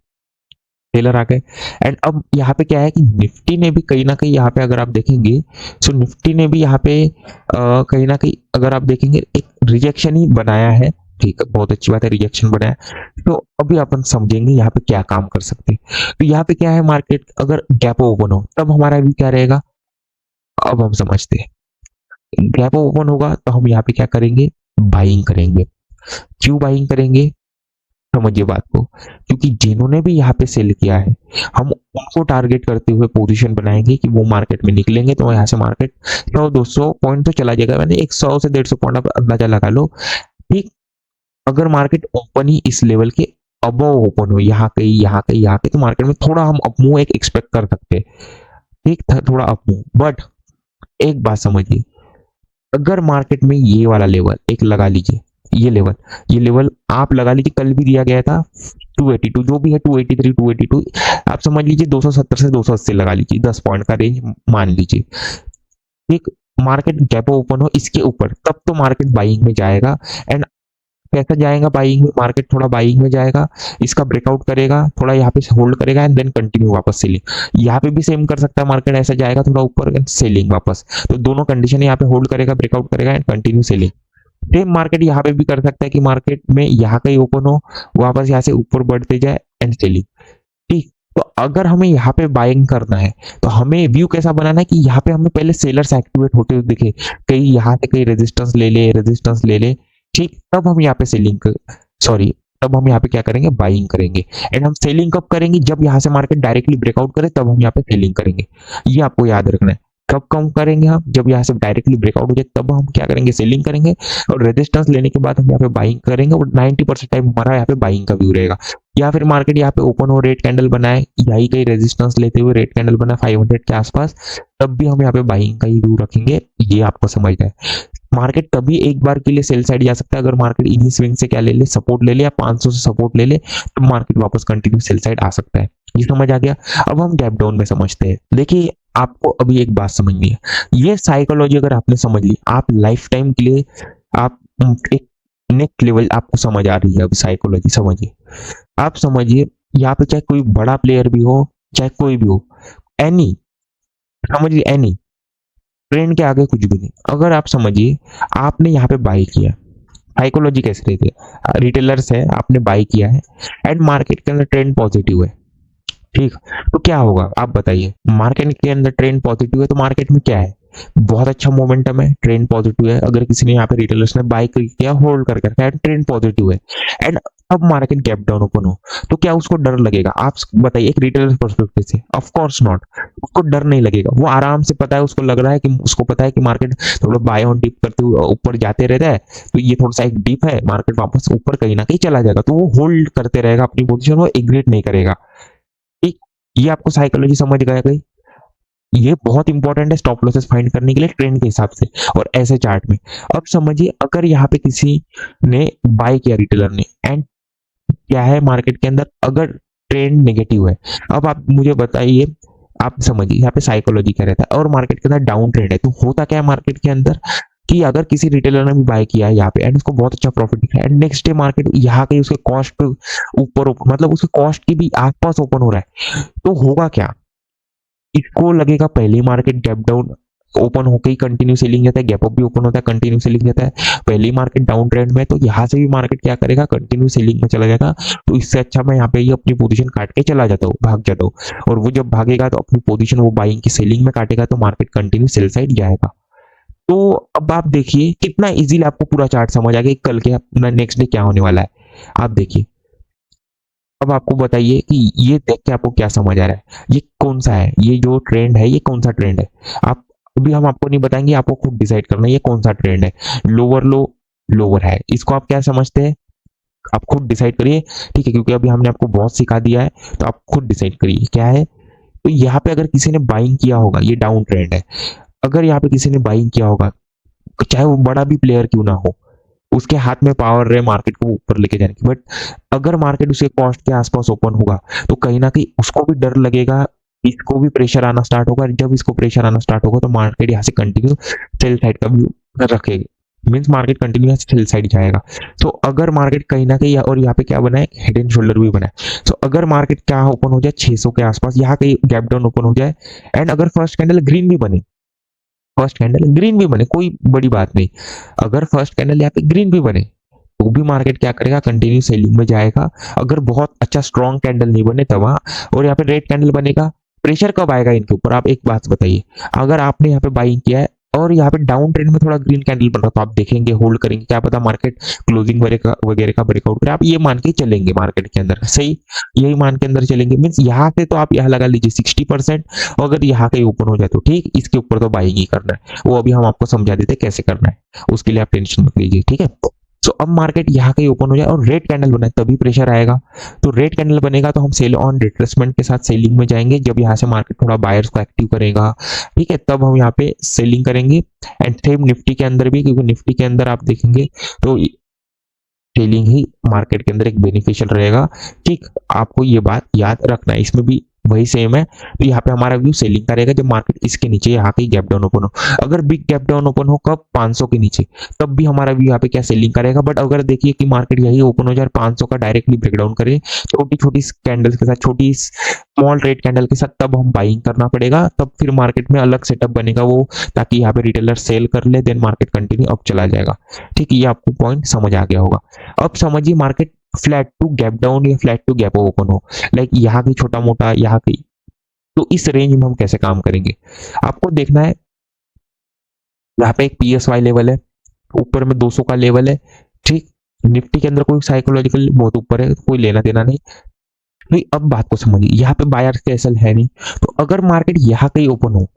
टेलर आ गए। एंड अब यहाँ पे क्या है कि निफ्टी ने भी कहीं ना कहीं यहाँ पे अगर आप देखेंगे, सो निफ्टी ने भी यहाँ पे कहीं ना कहीं अगर आप देखेंगे एक रिजेक्शन ही बनाया है। ठीक है, बहुत अच्छी बात है, रिजेक्शन बनाया। तो अभी अपन समझेंगे यहाँ पे क्या काम कर सकते हैं। तो यहाँ पे क्या है, मार्केट अगर गैप ओपन हो तब हमारा भी क्या रहेगा, अब हम समझते हैं। गैप ओपन होगा तो हम यहाँ पे क्या करेंगे, बाइंग करेंगे। क्यों बाइंग करेंगे, समझिए बात को, क्योंकि जिन्होंने भी यहाँ पे सेल किया है हम उनको टारगेट करते हुए पोजीशन बनाएंगे कि वो मार्केट में निकलेंगे, तो यहाँ से मार्केट 100-200 पॉइंट तो चला जाएगा, मैंने 100 से 150 पॉइंट आप अंदाजा लगा लो। ठीक, अगर मार्केट ओपन ही इस लेवल के अबव ओपन हो, यहाँ कहीं यहाँ कहीं यहाँ कहीं, तो मार्केट में थोड़ा हम अप मूव एक एक्सपेक्ट कर सकते हैं। ठीक, थोड़ा अप मूव, बट एक बात समझिए, अगर मार्केट में ये वाला लेवल एक लगा लीजिए, ये लेवल आप लगा लीजिए, कल भी दिया गया था 282, जो भी है 283 282, आप समझ लीजिए 270 से 280 लगा लीजिए, 10 पॉइंट का रेंज मान लीजिए। ठीक, मार्केट गैप ओपन हो इसके ऊपर तब तो मार्केट बाइंग में जाएगा। एंड कैसा जाएगा बाइंग में, मार्केट थोड़ा बाइंग में जाएगा, इसका ब्रेकआउट करेगा, थोड़ा यहाँ पे होल्ड करेगा एंड देन कंटिन्यू वापस सेलिंग। यहाँ पे भी सेम कर सकता है, मार्केट ऐसा जाएगा थोड़ा ऊपर एंड सेलिंग वापस, तो दोनों कंडीशन यहाँ पे होल्ड करेगा, ब्रेकआउट करेगा and continue selling. Same market यहाँ पे भी कर सकता है कि मार्केट में यहाँ कहीं ओपन हो, वापस यहाँ से ऊपर बढ़ते जाए एंड सेलिंग। ठीक, तो अगर हमें यहाँ पे बाइंग करना है तो हमें व्यू कैसा बनाना है कि यहाँ पे हमें पहले सेलर्स एक्टिवेट होते हुए दिखे, कहीं यहाँ से कहीं रेजिस्टेंस ले ले। ठीक, तब हम यहाँ पे सेलिंग, सॉरी, तब हम यहाँ पे क्या करेंगे, बाइंग करेंगे। एंड हम सेलिंग कब करेंगे, जब यहाँ से मार्केट डायरेक्टली ब्रेकआउट करे तब हम यहाँ पे सेलिंग करेंगे, ये आपको याद रखना है। कब कम करेंगे हम, जब यहाँ से डायरेक्टली ब्रेकआउट हो जाए तब हम क्या करेंगे, सेलिंग करेंगे, और रेजिस्टेंस लेने के बाद हम यहाँ पे बाइंग करेंगे, और 90% टाइम हमारा यहाँ पे बाइंग का व्यू रहेगा। या फिर मार्केट यहाँ पे ओपन हो, रेड कैंडल बनाए, यही कहीं रेजिस्टेंस लेते हुए रेड कैंडल बना 500 के आसपास, तब भी हम यहाँ पे बाइंग का ही व्यू रखेंगे, ये आपको समझना है। मार्केट कभी एक बार के लिए सेल साइड जा सकता है, अगर मार्केट इन्हीं स्विंग से क्या ले ले, सपोर्ट ले ले, या 500 से सपोर्ट ले ले, तो मार्केट वापस कंटिन्यू सेल साइड आ सकता है। ये समझ आ गया। अब हम गैप डाउन में समझते हैं। देखिए आपको अभी एक बात समझनी है, ये साइकोलॉजी अगर आपने समझ ली, आप लाइफ टाइम के लिए आप एक नेक्स्ट लेवल आपको समझ आ रही है। अभी साइकोलॉजी समझिए, आप समझिए, यहाँ पे चाहे कोई बड़ा प्लेयर भी हो, चाहे कोई भी हो, एनी, समझिए एनी, ट्रेंड के आगे कुछ भी नहीं। अगर आप समझिए, आपने यहाँ पे बाई किया, साइकोलॉजी कैसे रहती है, रिटेलर्स है, आपने बाई किया है एंड मार्केट के अंदर ट्रेंड पॉजिटिव है, ठीक, तो क्या होगा आप बताइए। मार्केट के अंदर ट्रेंड पॉजिटिव है तो मार्केट में क्या है, बहुत अच्छा मोमेंटम है, ट्रेंड पॉजिटिव है। अगर किसी ने यहाँ पे रिटेलर्स ने बाय किया, होल्ड कर करके, ट्रेंड पॉजिटिव है एंड अब मार्केट गैप डाउन ओपन हो, तो क्या उसको डर लगेगा? आप बताइए एक रिटेलर पर्सपेक्टिव से, ऑफ कोर्स नॉट, उसको डर नहीं लगेगा। वो आराम से, पता है उसको, लग रहा है कि उसको पता है कि मार्केट थोड़ा बाय ऑन डिप करते हुए ऊपर जाते रहता है, तो ये थोड़ा सा एक डिप है, मार्केट वापस ऊपर कहीं ना कहीं चला जाएगा, तो वो होल्ड करते रहेगा अपनी पोजीशन, वो एग्रेट नहीं करेगा। ठीक, ये आपको साइकोलॉजी समझ गई। ये बहुत इंपॉर्टेंट है स्टॉप लॉसेस फाइंड करने के लिए ट्रेंड के हिसाब से और ऐसे चार्ट में। अब समझिए, अगर यहाँ पे किसी ने बाय किया, रिटेलर ने, एंड क्या है मार्केट के अंदर, अगर ट्रेंड नेगेटिव है, अब आप मुझे बताइए, आप समझिए यहाँ पे साइकोलॉजी क्या रहता है, और मार्केट के अंदर डाउन ट्रेंड है, तो होता क्या है मार्केट के अंदर कि अगर किसी रिटेलर ने भी बाय किया है यहाँ पे एंड उसको बहुत अच्छा प्रॉफिट दिख रहा है, एंड नेक्स्ट डे मार्केट यहाँ के उसके कॉस्ट पे ऊपर, मतलब उसके कॉस्ट के भी आसपास ओपन हो रहा है, तो होगा क्या, इसको लगेगा पहले मार्केट गैप डाउन ओपन होकर ही कंटिन्यू सेलिंग जाता है, गैप अप भी ओपन होता है, कंटिन्यू सेलिंग जाता है, पहली मार्केट डाउन ट्रेंड में, तो यहाँ से भी मार्केट क्या करेगा, कंटिन्यू सेलिंग में चला जाएगा। तो इससे अच्छा मैं यहाँ पे ही अपनी पोजीशन काट के चला जाता हूँ, भाग जाता हूँ, और वो जब भागेगा तो अपनी पोजीशन वो बाइंग की सेलिंग में काटेगा, तो मार्केट कंटिन्यू सेल साइड जाएगा। तो अब आप देखिए कितना इजीली आपको पूरा चार्ट समझ आ गया, कल के अपना नेक्स्ट डे क्या होने वाला है। आप देखिए, अब आपको बताइए कि ये देख के आपको क्या समझ आ रहा है, ये कौन सा है, ये जो ट्रेंड है ये कौन सा ट्रेंड है। आप अभी हम आपको नहीं बताएंगे, आपको खुद डिसाइड करना है ये कौन सा ट्रेंड है। लोअर लो, लोअर है, इसको आप क्या समझते हैं, आप खुद डिसाइड करिए, ठीक है, क्योंकि अभी हमने आपको बहुत सिखा दिया है, तो आप खुद डिसाइड करिए क्या है। तो यहाँ पे अगर किसी ने बाइंग किया होगा, ये डाउन ट्रेंड है, अगर यहाँ पे किसी ने बाइंग किया होगा, चाहे वो बड़ा भी प्लेयर क्यों ना हो, उसके हाथ में पावर रहे मार्केट को ऊपर लेके जाने की, बट अगर मार्केट उसके कॉस्ट के आसपास ओपन होगा, तो कहीं ना कहीं उसको भी डर लगेगा, इसको भी प्रेशर आना स्टार्ट होगा, जब इसको प्रेशर आना स्टार्ट होगा तो मार्केट यहाँ से कंटिन्यू सेल साइड का व्यू रखेगा, means market continue sell side जाएगा। तो अगर मार्केट कहीं ना कहीं, और यहाँ पे क्या बना है, हेड एंड शोल्डर भी बना है, तो अगर मार्केट क्या ओपन हो जाए 600 के आसपास, यहाँ कहीं गैप डाउन ओपन हो जाए, एंड अगर फर्स्ट कैंडल ग्रीन भी बने, फर्स्ट कैंडल ग्रीन भी बने, कोई बड़ी बात नहीं, अगर फर्स्ट कैंडल यहाँ पे ग्रीन भी बने, तो भी मार्केट क्या करेगा, कंटिन्यू सेलिंग में जाएगा। अगर बहुत अच्छा स्ट्रॉन्ग कैंडल नहीं बने तब, और यहाँ पे रेड कैंडल बनेगा, प्रेशर कब आएगा इनके ऊपर, आप एक बात बताइए। अगर आपने यहाँ पे बाइंग किया है और यहाँ पे डाउन ट्रेंड में थोड़ा ग्रीन कैंडल बन रहा, तो आप देखेंगे, होल्ड करेंगे, क्या पता मार्केट क्लोजिंग वगैरह का ब्रेकआउट करे, आप ये मान के चलेंगे मार्केट के अंदर, सही, यही मान के अंदर चलेंगे, मीन्स यहाँ से तो आप यहाँ लगा लीजिए 60%, अगर यहाँ कहीं ओपन हो जाए तो ठीक, इसके ऊपर तो बाइंग ही करना है, वो अभी हम आपको समझा देते कैसे करना है, उसके लिए आप टेंशन मत लीजिए, ठीक है। तो अब मार्केट यहाँ कहीं ओपन हो जाए और रेड कैंडल बनाए, तभी प्रेशर आएगा, तो रेड कैंडल बनेगा तो हम सेल ऑन रिट्रेसमेंट के साथ सेलिंग में जाएंगे, जब यहाँ से मार्केट थोड़ा बायर्स को एक्टिव करेगा, ठीक है, तब हम यहाँ पे सेलिंग करेंगे। एंड सेम निफ्टी के अंदर भी, क्योंकि निफ्टी के अंदर आप देखेंगे तो सेलिंग ही मार्केट के अंदर एक बेनिफिशियल रहेगा, ठीक, आपको ये बात याद रखना है, इसमें भी वही सेम है। तो यहाँ पे हमारा व्यू सेलिंग का रहेगा जब मार्केट इसके नीचे यहाँ कहीं गैप डाउन ओपन हो, अगर बिग गैप डाउन ओपन हो कब, 500 के नीचे, तब भी हमारा व्यू यहाँ पे क्या, सेलिंग करेगा। बट अगर देखिए कि मार्केट यही ओपन हो जाए 500 का डायरेक्टली ब्रेकडाउन करे छोटी छोटी कैंडल्स के साथ, छोटी स्मॉल रेड कैंडल के साथ, तब हम बाइंग करना पड़ेगा, तब फिर मार्केट में अलग सेटअप बनेगा वो, ताकि यहाँ पे रिटेलर सेल कर ले, देन मार्केट कंटिन्यू अप चला जाएगा, ठीक, ये आपको पॉइंट समझ आ गया होगा। अब समझिए market flat to gap down या फ्लैट टू गैप ओपन हो, लाइक यहाँ की छोटा मोटा, यहाँ की, तो इस रेंज में हम कैसे काम करेंगे, आपको देखना है। यहाँ पे एक PSY लेवल है, ऊपर में 200 का लेवल है, ठीक, निफ्टी के अंदर कोई साइकोलॉजिकल बहुत ऊपर है, कोई लेना देना नहीं। तो अब बात को समझिए, यहाँ पे बायर्स के एसएल है नहीं, तो अगर मार्केट यहाँ कहीं ओपन हो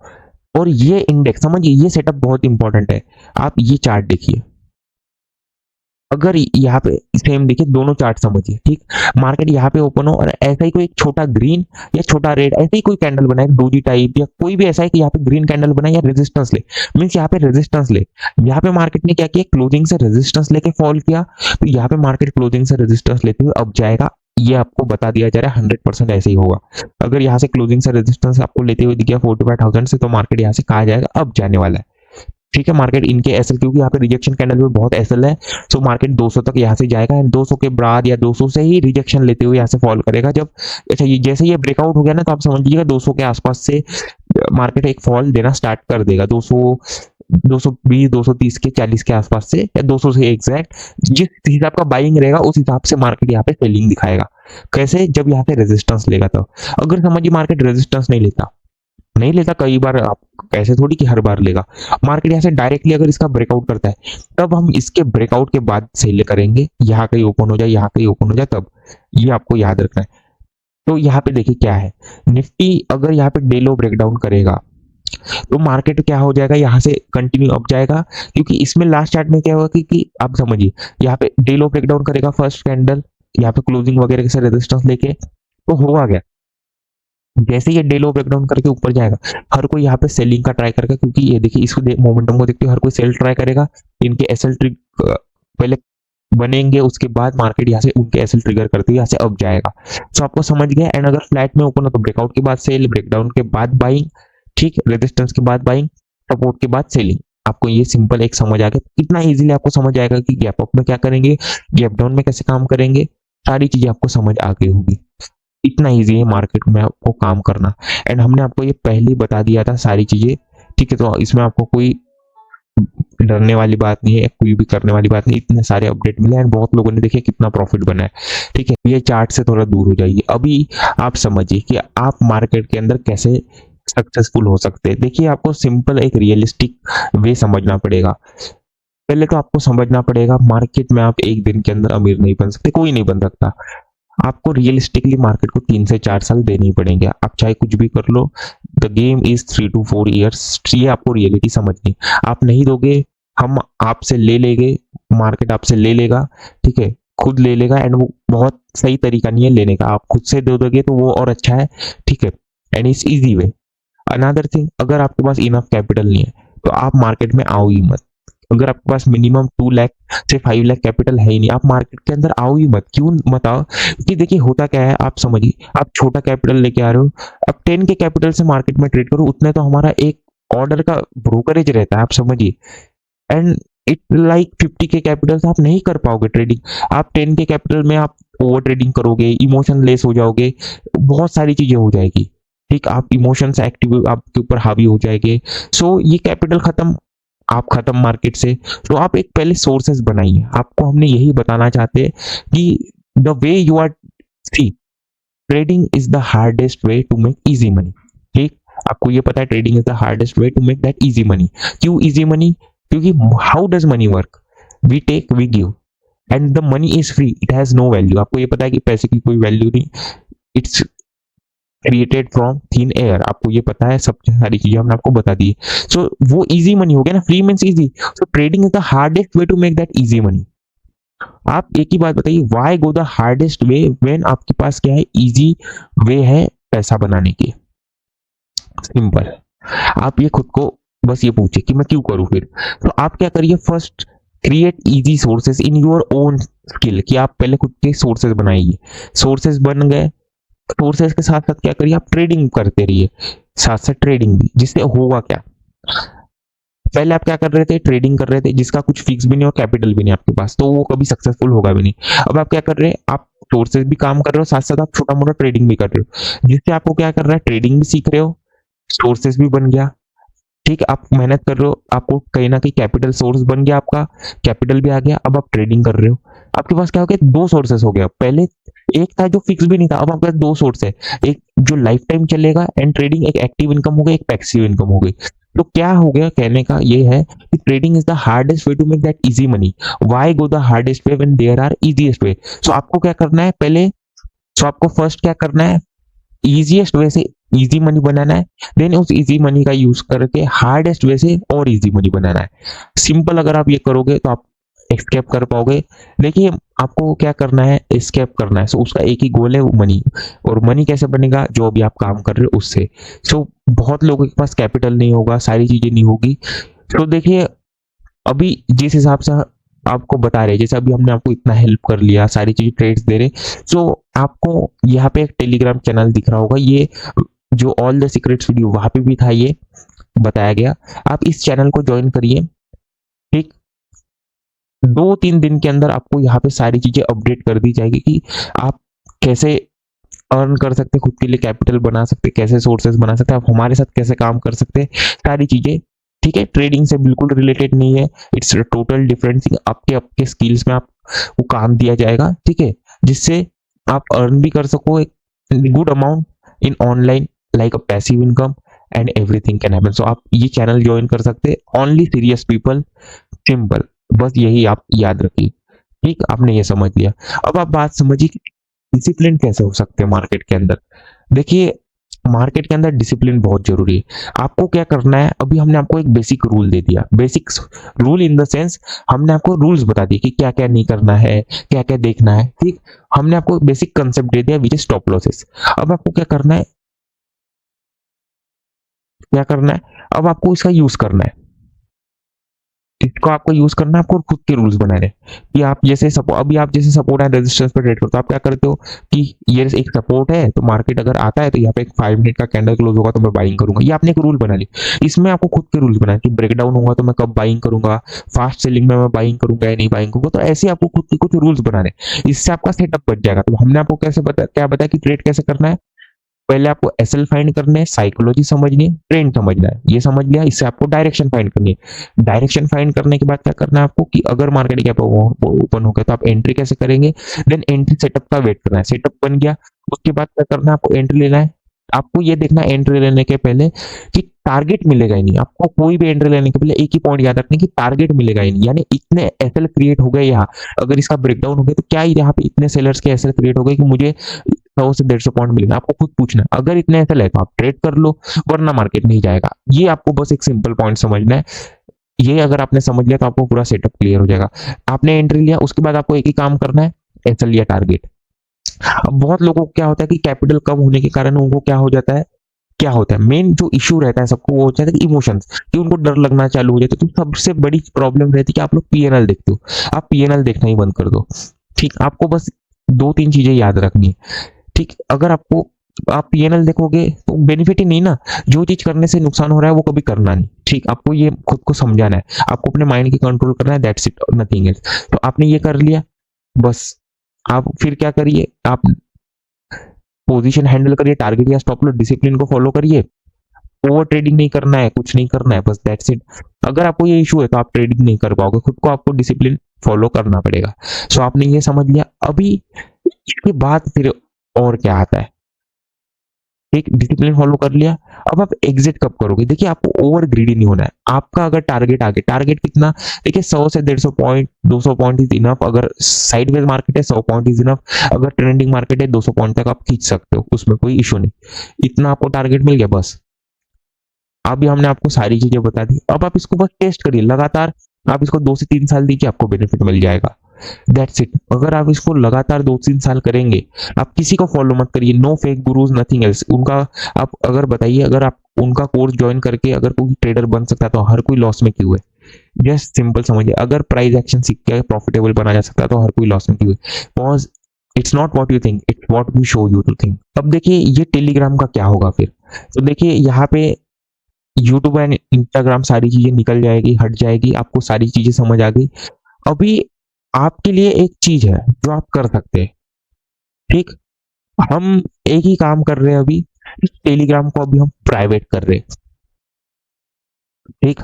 और ये इंडेक्स, समझिए ये सेटअप बहुत इंपॉर्टेंट है, आप ये चार्ट देखिए, अगर यहाँ पे सेम देखिए, दोनों चार्ट समझिए, ठीक, मार्केट यहाँ पे ओपन हो और ऐसा ही कोई एक छोटा ग्रीन या छोटा रेड, ऐसे ही कोई कैंडल बनाए डोजी टाइप, या कोई भी ऐसा है कि यहाँ पे ग्रीन कैंडल बनाए या रेजिस्टेंस ले, मीन्स यहाँ पे रेजिस्टेंस ले, यहाँ पे मार्केट ने क्या किया, क्लोजिंग से रेजिस्टेंस लेके फॉल किया, तो यहाँ पे मार्केट क्लोजिंग से रेजिस्टेंस लेते हुए अब जाएगा ये आपको बता दिया जा रहा है 100% ऐसे ही होगा। अगर यहाँ से क्लोजिंग से रेजिस्टेंस आपको लेते हुए दिख गया 45,000 से, तो मार्केट यहाँ से कहा जाएगा अब जाने वाला है। ठीक है, मार्केट इनके एसएल, क्योंकि यहाँ पे रिजेक्शन कैंडल में बहुत एसएल है, सो मार्केट 200 तक यहाँ से जाएगा एंड 200 के बाद या 200 से ही रिजेक्शन लेते हुए यहाँ से फॉल करेगा। जब अच्छा ये जैसे ये ब्रेकआउट हो गया ना, तो आप समझ लीजिएगा 200 के आसपास से मार्केट एक फॉल देना स्टार्ट कर देगा। 200 220 230 के 40 के आसपास से या 200 से एग्जैक्ट जिस हिसाब का बाइंग रहेगा उस हिसाब से मार्केट यहाँ पे सेलिंग दिखाएगा। कैसे? जब यहाँ पे रेजिस्टेंस लेगा। तो अगर समझिए मार्केट रेजिस्टेंस नहीं लेता कई बार, आप ऐसे थोड़ी कि हर बार लेगा, मार्केट यहाँ से डायरेक्टली अगर इसका ब्रेकआउट करता है तब हम इसके ब्रेकआउट के बाद सेल करेंगे। यहाँ कहीं ओपन हो जाए, यहाँ कहीं ओपन हो जाए, तब ये आपको याद रखना है। तो यहाँ पे देखिए क्या है, निफ्टी अगर यहाँ पे डे लो ब्रेकडाउन करेगा तो मार्केट क्या हो जाएगा, यहाँ से कंटिन्यू अप जाएगा, क्योंकि इसमें लास्ट चार्ट में क्या होगा कि आप समझिए यहाँ पे डे लो ब्रेकडाउन करेगा फर्स्ट कैंडल, यहाँ पे क्लोजिंग वगैरह से रेजिस्टेंस लेके, तो होगा क्या, जैसे ये डे लो ब्रेकडाउन करके ऊपर जाएगा हर कोई यहाँ पे सेलिंग का ट्राई करेगा, क्योंकि ये देखिए इसको मोमेंटम को देखते हुए हर कोई सेल ट्राई करेगा। इनके एसएल ट्रिक पहले बनेंगे, उसके बाद मार्केट यहाँ से उनके एसएल ट्रिगर करते हुए यहाँ से अप जाएगा। तो आपको समझ गया। एंड अगर फ्लैट में ओपन हो तो ब्रेकआउट के बाद सेल, ब्रेकडाउन के बाद बाइंग, ठीक, रेजिस्टेंस के बाद बाइंग, सपोर्ट के बाद सेलिंग। आपको ये सिंपल एक समझ आ गया, कितना इजीली आपको समझ आएगा कि गैप अप में क्या करेंगे, गैप डाउन में कैसे काम करेंगे, सारी चीजें आपको समझ आ गई होगी। इतना इजी है मार्केट में आपको काम करना। एंड हमने आपको ये पहले ही बता दिया था सारी चीजें, ठीक है। तो इसमें आपको कोई डरने वाली बात नहीं है, कोई भी करने वाली बात नहीं। इतने सारे अपडेट मिले एंड बहुत लोगों ने देखिए कितना प्रॉफिट बना है, ठीक है। ये चार्ट से थोड़ा दूर हो जाइए। अभी आप समझिए कि आप मार्केट के अंदर कैसे सक्सेसफुल हो सकते हैं। देखिए आपको सिंपल एक रियलिस्टिक वे समझना पड़ेगा। पहले तो आपको समझना पड़ेगा मार्केट में आप एक दिन के अंदर अमीर नहीं बन सकते, कोई नहीं बन सकता। आपको रियलिस्टिकली मार्केट को 3 से 4 साल देने ही पड़ेंगे। आप चाहे कुछ भी कर लो, the game is 3 to 4 years। ये आपको रियलिटी समझनी। आप नहीं दोगे, हम आपसे ले लेंगे, मार्केट आपसे ले लेगा, ठीक है, खुद ले लेगा। एंड वो बहुत सही तरीका नहीं है लेने का, आप खुद से दे दोगे तो वो और अच्छा है, ठीक है। And it's easy way. Another thing, अगर आपके पास इनफ कैपिटल नहीं है तो आप मार्केट में आओ ही मत। अगर आपके पास मिनिमम 2 लाख से 5 लाख कैपिटल है ही नहीं, आप मार्केट के अंदर आओ ही मत। क्यों मत आओ? क्योंकि देखिए होता क्या है, आप समझिए, आप छोटा कैपिटल लेके आ रहे हो, अब 10 के कैपिटल से मार्केट में ट्रेड करो, उतने तो हमारा एक ऑर्डर का ब्रोकरेज रहता है, आप समझिए। एंड इट लाइक 50 के कैपिटल से आप नहीं कर पाओगे ट्रेडिंग। आप 10 के कैपिटल में आप ओवर ट्रेडिंग करोगे, इमोशन लेस हो जाओगे, बहुत सारी चीजें हो जाएगी, ठीक। आप इमोशंस एक्टिव आपके ऊपर हावी हो जाएंगे। सो ये कैपिटल खत्म, आप खत्म मार्केट से। तो आप एक पहले सोर्सेस बनाइए। आपको हमने यही बताना चाहते हैं कि the way you are see trading is the hardest way to make easy money, ठीक। आपको ये पता है trading is the hardest way to make that easy money. क्यों इजी मनी? क्योंकि how does money work, we take we give and the money is free, it has no value. आपको ये पता है कि पैसे की कोई वैल्यू नहीं, it's created from thin air. आपको ये पता है, सब सारी चीजें हमने आपको बता दी। सो वो इजी मनी हो गया ना, free means easy. So trading is the hardest way to make that easy money. आप एक ही बात बताइए, why go the hardest way when आपके पास क्या है, इजी वे है पैसा बनाने की। सिंपल। आप ये खुद को बस ये पूछिए कि मैं क्यों करूं फिर। तो आप क्या करिए, first create easy sources in your own skill, कि आप पहले खुद के सोर्सेस बनाइए। सोर्सेस बन गए, सोर्सेस के साथ साथ क्या करिए, आप ट्रेडिंग करते रहिए, साथ साथ ट्रेडिंग भी। जिससे होगा क्या, पहले आप क्या कर रहे थे, ट्रेडिंग कर रहे थे, जिसका कुछ फिक्स भी नहीं और कैपिटल भी नहीं आपके पास, तो वो कभी सक्सेसफुल होगा भी नहीं। अब आप क्या कर रहे हैं, आप सोर्सेस भी काम कर रहे हो, साथ साथ आप छोटा मोटा ट्रेडिंग भी कर रहे हो, जिससे आपको क्या कर रहा है, ट्रेडिंग भी सीख रहे हो, सोर्सेस भी बन गया, ठीक। आप मेहनत कर रहे हो, आपको कहीं ना कहीं कैपिटल सोर्स बन गया, आपका कैपिटल भी आ गया। अब आप ट्रेडिंग कर रहे हो, आपके पास क्या हो गया, 2 सोर्सेस हो गया। पहले एक था जो फिक्स भी नहीं था, अब आपके पास 2 सोर्स है, एक जो लाइफ टाइम चलेगा एंड ट्रेडिंग, एक एक्टिव इनकम हो गई, एक पैसिव इनकम हो गई। तो क्या हो गया, कहने का ये है कि trading is the hardest way to make that easy money. Why go the hardest way when there are easiest way. So आपको क्या करना है पहले, सो आपको फर्स्ट क्या करना है, इजीएस्ट वे से इजी मनी बनाना है, देन उस इजी मनी का यूज करके हार्डेस्ट वे से और इजी मनी बनाना है। सिंपल, अगर आप ये करोगे तो आप एस्केप कर पाओगे। देखिए आपको क्या करना है, एस्केप करना है। सो उसका एक ही गोल है, वो मनी। और मनी कैसे बनेगा, जो अभी आप काम कर रहे हो उससे। सो बहुत लोगों के पास कैपिटल नहीं होगा, सारी चीजें नहीं होगी। तो देखिए अभी जिस हिसाब से आपको बता रहे हैं, जैसे अभी हमने आपको इतना हेल्प कर लिया, सारी चीजें ट्रेड्स दे रहे। सो आपको यहाँ पे एक टेलीग्राम चैनल दिख रहा होगा, ये जो ऑल द सीक्रेट्स वीडियो वहां पे भी था, ये बताया गया। आप इस चैनल को ज्वाइन करिए, ठीक। 2-3 दिन के अंदर आपको यहाँ पे सारी चीजें अपडेट कर दी जाएगी कि आप कैसे अर्न कर सकते हैं, खुद के लिए कैपिटल बना सकते हैं, कैसे सोर्सेज बना सकते हैं, आप हमारे साथ कैसे काम कर सकते हैं, सारी चीजें, ठीक है। ट्रेडिंग से बिल्कुल रिलेटेड नहीं है, इट्स टोटल डिफरेंट थिंग। आपके आपके स्किल्स में आप वो काम दिया जाएगा, ठीक है, जिससे आप अर्न भी कर सको एक good amount in online, like a passive income and everything can happen. So आप ये चैनल ज्वाइन कर सकते हैं, ओनली सीरियस पीपल, सिंपल, बस यही आप याद रखिए, ठीक। आपने ये समझ लिया। अब आप बात समझिए कि डिसिप्लिन कैसे हो सकते हैं मार्केट के अंदर। देखिए, मार्केट के अंदर डिसिप्लिन बहुत जरूरी है। आपको क्या करना है, अभी हमने आपको एक बेसिक रूल दे दिया, basic rule in the sense हमने आपको रूल्स बता दिए कि क्या क्या नहीं करना है, क्या क्या देखना है, ठीक। हमने आपको बेसिक कंसेप्ट दे दिया विच इज स्टॉप लॉसेस। अब आपको क्या करना है, क्या करना है, अब आपको इसका यूज करना है, इसको आपको यूज करना है, आपको खुद के रूल्स बनाने हैं कि आप जैसे अभी आप जैसे सपोर्ट एंड रेजिस्टेंस पे ट्रेड करते हो, आप क्या करते हो कि ये एक सपोर्ट है, तो मार्केट अगर आता है तो यहाँ पे एक 5 मिनट का कैंडल क्लोज होगा तो मैं बाइंग करूंगा, ये आपने एक रूल बना ली। इसमें आपको खुद के रूल्स बनाए कि ब्रेकडाउन होगा तो मैं कब बाइंग करूंगा, फास्ट सेलिंग में मैं बाइंग करूंगा या नहीं बाइंग करूंगा, तो ऐसे आपको खुद के कुछ रूल्स बनाने, इससे आपका सेटअप बच जाएगा। तो हमने आपको कैसे क्या बताया कि ट्रेड कैसे करना है। पहले आपको एसएल फाइंड करने है, साइकोलॉजी समझनी है, ट्रेंड समझना है, ये समझ लिया। इससे आपको डायरेक्शन फाइंड करनी है। डायरेक्शन फाइंड करने के बाद क्या करना है आपको कि अगर मार्केट गैप ओपन हो गया तो आप एंट्री कैसे करेंगे, देन एंट्री सेटअप का वेट करना है। सेटअप बन गया, उसके बाद क्या करना है, आपको एंट्री लेना है। आपको ये देखना है एंट्री लेने के पहले कि टारगेट मिलेगा ही नहीं। आपको कोई भी एंट्री लेने के पहले एक ही पॉइंट याद रखना कि टारगेट मिलेगा ही नहीं, यानी इतने एसएल क्रिएट हो गए यहाँ, अगर इसका ब्रेकडाउन हो गया तो क्या यहाँ पे इतने सेलर्स के एसएल क्रिएट हो गए कि मुझे 100 से 150 पॉइंट मिलेगा। आपको खुद पूछना है, अगर इतने एसएल है तो आप ट्रेड कर लो, वरना मार्केट नहीं जाएगा। ये आपको बस एक सिंपल पॉइंट समझना है। ये अगर आपने समझ लिया तो आपको पूरा सेटअप क्लियर हो जाएगा। आपने एंट्री लिया, उसके बाद आपको एक ही काम करना है, एसएल या टारगेट। अब बहुत लोगों को क्या होता है कि कैपिटल कम होने के कारण उनको क्या हो जाता है, क्या होता है मेन जो इशू रहता है सबको, वो हो जाता है कि इमोशंस, कि उनको डर लगना चालू हो जाता है। तो सबसे बड़ी प्रॉब्लम रहती है कि आप लोग पीएनएल देखते हो, आप पीएनएल देखना ही बंद कर दो, ठीक। आपको बस 2-3 चीजें याद रखनी है, ठीक। अगर आपको आप पीएनएल देखोगे तो बेनिफिट ही नहीं ना, जो चीज करने से नुकसान हो रहा है वो कभी करना नहीं, ठीक। आपको ये खुद को समझाना है, आपको अपने माइंड की कंट्रोल करना है, दैट्स इट, नथिंग एल्स। तो आपने ये कर लिया, बस आप फिर क्या करिए, आप पोजीशन हैंडल करिए, टारगेट या स्टॉप लॉस डिसिप्लिन को फॉलो करिए। ओवर ट्रेडिंग नहीं करना है, कुछ नहीं करना है, बस दैट्स इट। अगर आपको ये इशू है तो आप ट्रेडिंग नहीं कर पाओगे, खुद को आपको डिसिप्लिन फॉलो करना पड़ेगा। सो आपने ये समझ लिया। अभी इसके बाद फिर और क्या आता है, एक डिसिप्लिन फॉलो कर लिया। अब आप एग्जिट कब करोगे, देखिए आपको ओवर ग्रीडी नहीं होना है। आपका अगर टारगेट आगे, टारगेट कितना, देखिए 100 से 150 पॉइंट, 200 पॉइंट इज इनफ। अगर साइडवेज मार्केट है 100 पॉइंट इज इनफ, अगर ट्रेंडिंग मार्केट है 200 पॉइंट तक आप खींच सकते हो, उसमें कोई इशू नहीं। इतना आपको टारगेट मिल गया बस। अभी हमने आपको सारी चीजें बता दी, अब आप इसको बस टेस्ट करिए लगातार। आप इसको 2 से 3 साल दीजिए, आपको बेनिफिट मिल जाएगा, दैट्स इट। अगर आप इसको लगातार 2-3 साल करेंगे, आप किसी को फॉलो मत करिए, no fake gurus, nothing else. उनका आप अगर बताइए, अगर आप उनका कोर्स ज्वाइन करके अगर कोई ट्रेडर बन सकता है तो हर कोई लॉस में क्यों है, जस्ट सिंपल समझिए। अगर प्राइस एक्शन सीख के प्रॉफिटेबल बना जा सकता है तो हर कोई लॉस में क्यों है। Pause, it's not what you think, it's what we show you to think. अब देखिए ये टेलीग्राम का क्या होगा फिर, तो देखिए यहाँ पे यूट्यूब एंड इंस्टाग्राम सारी चीजें निकल जाएगी, हट जाएगी, आपको सारी चीजें समझ आ गई। अभी आपके लिए एक चीज है जो आप कर सकते हैं, ठीक। हम एक ही काम कर रहे हैं अभी, इस टेलीग्राम को अभी हम प्राइवेट कर रहे हैं, ठीक।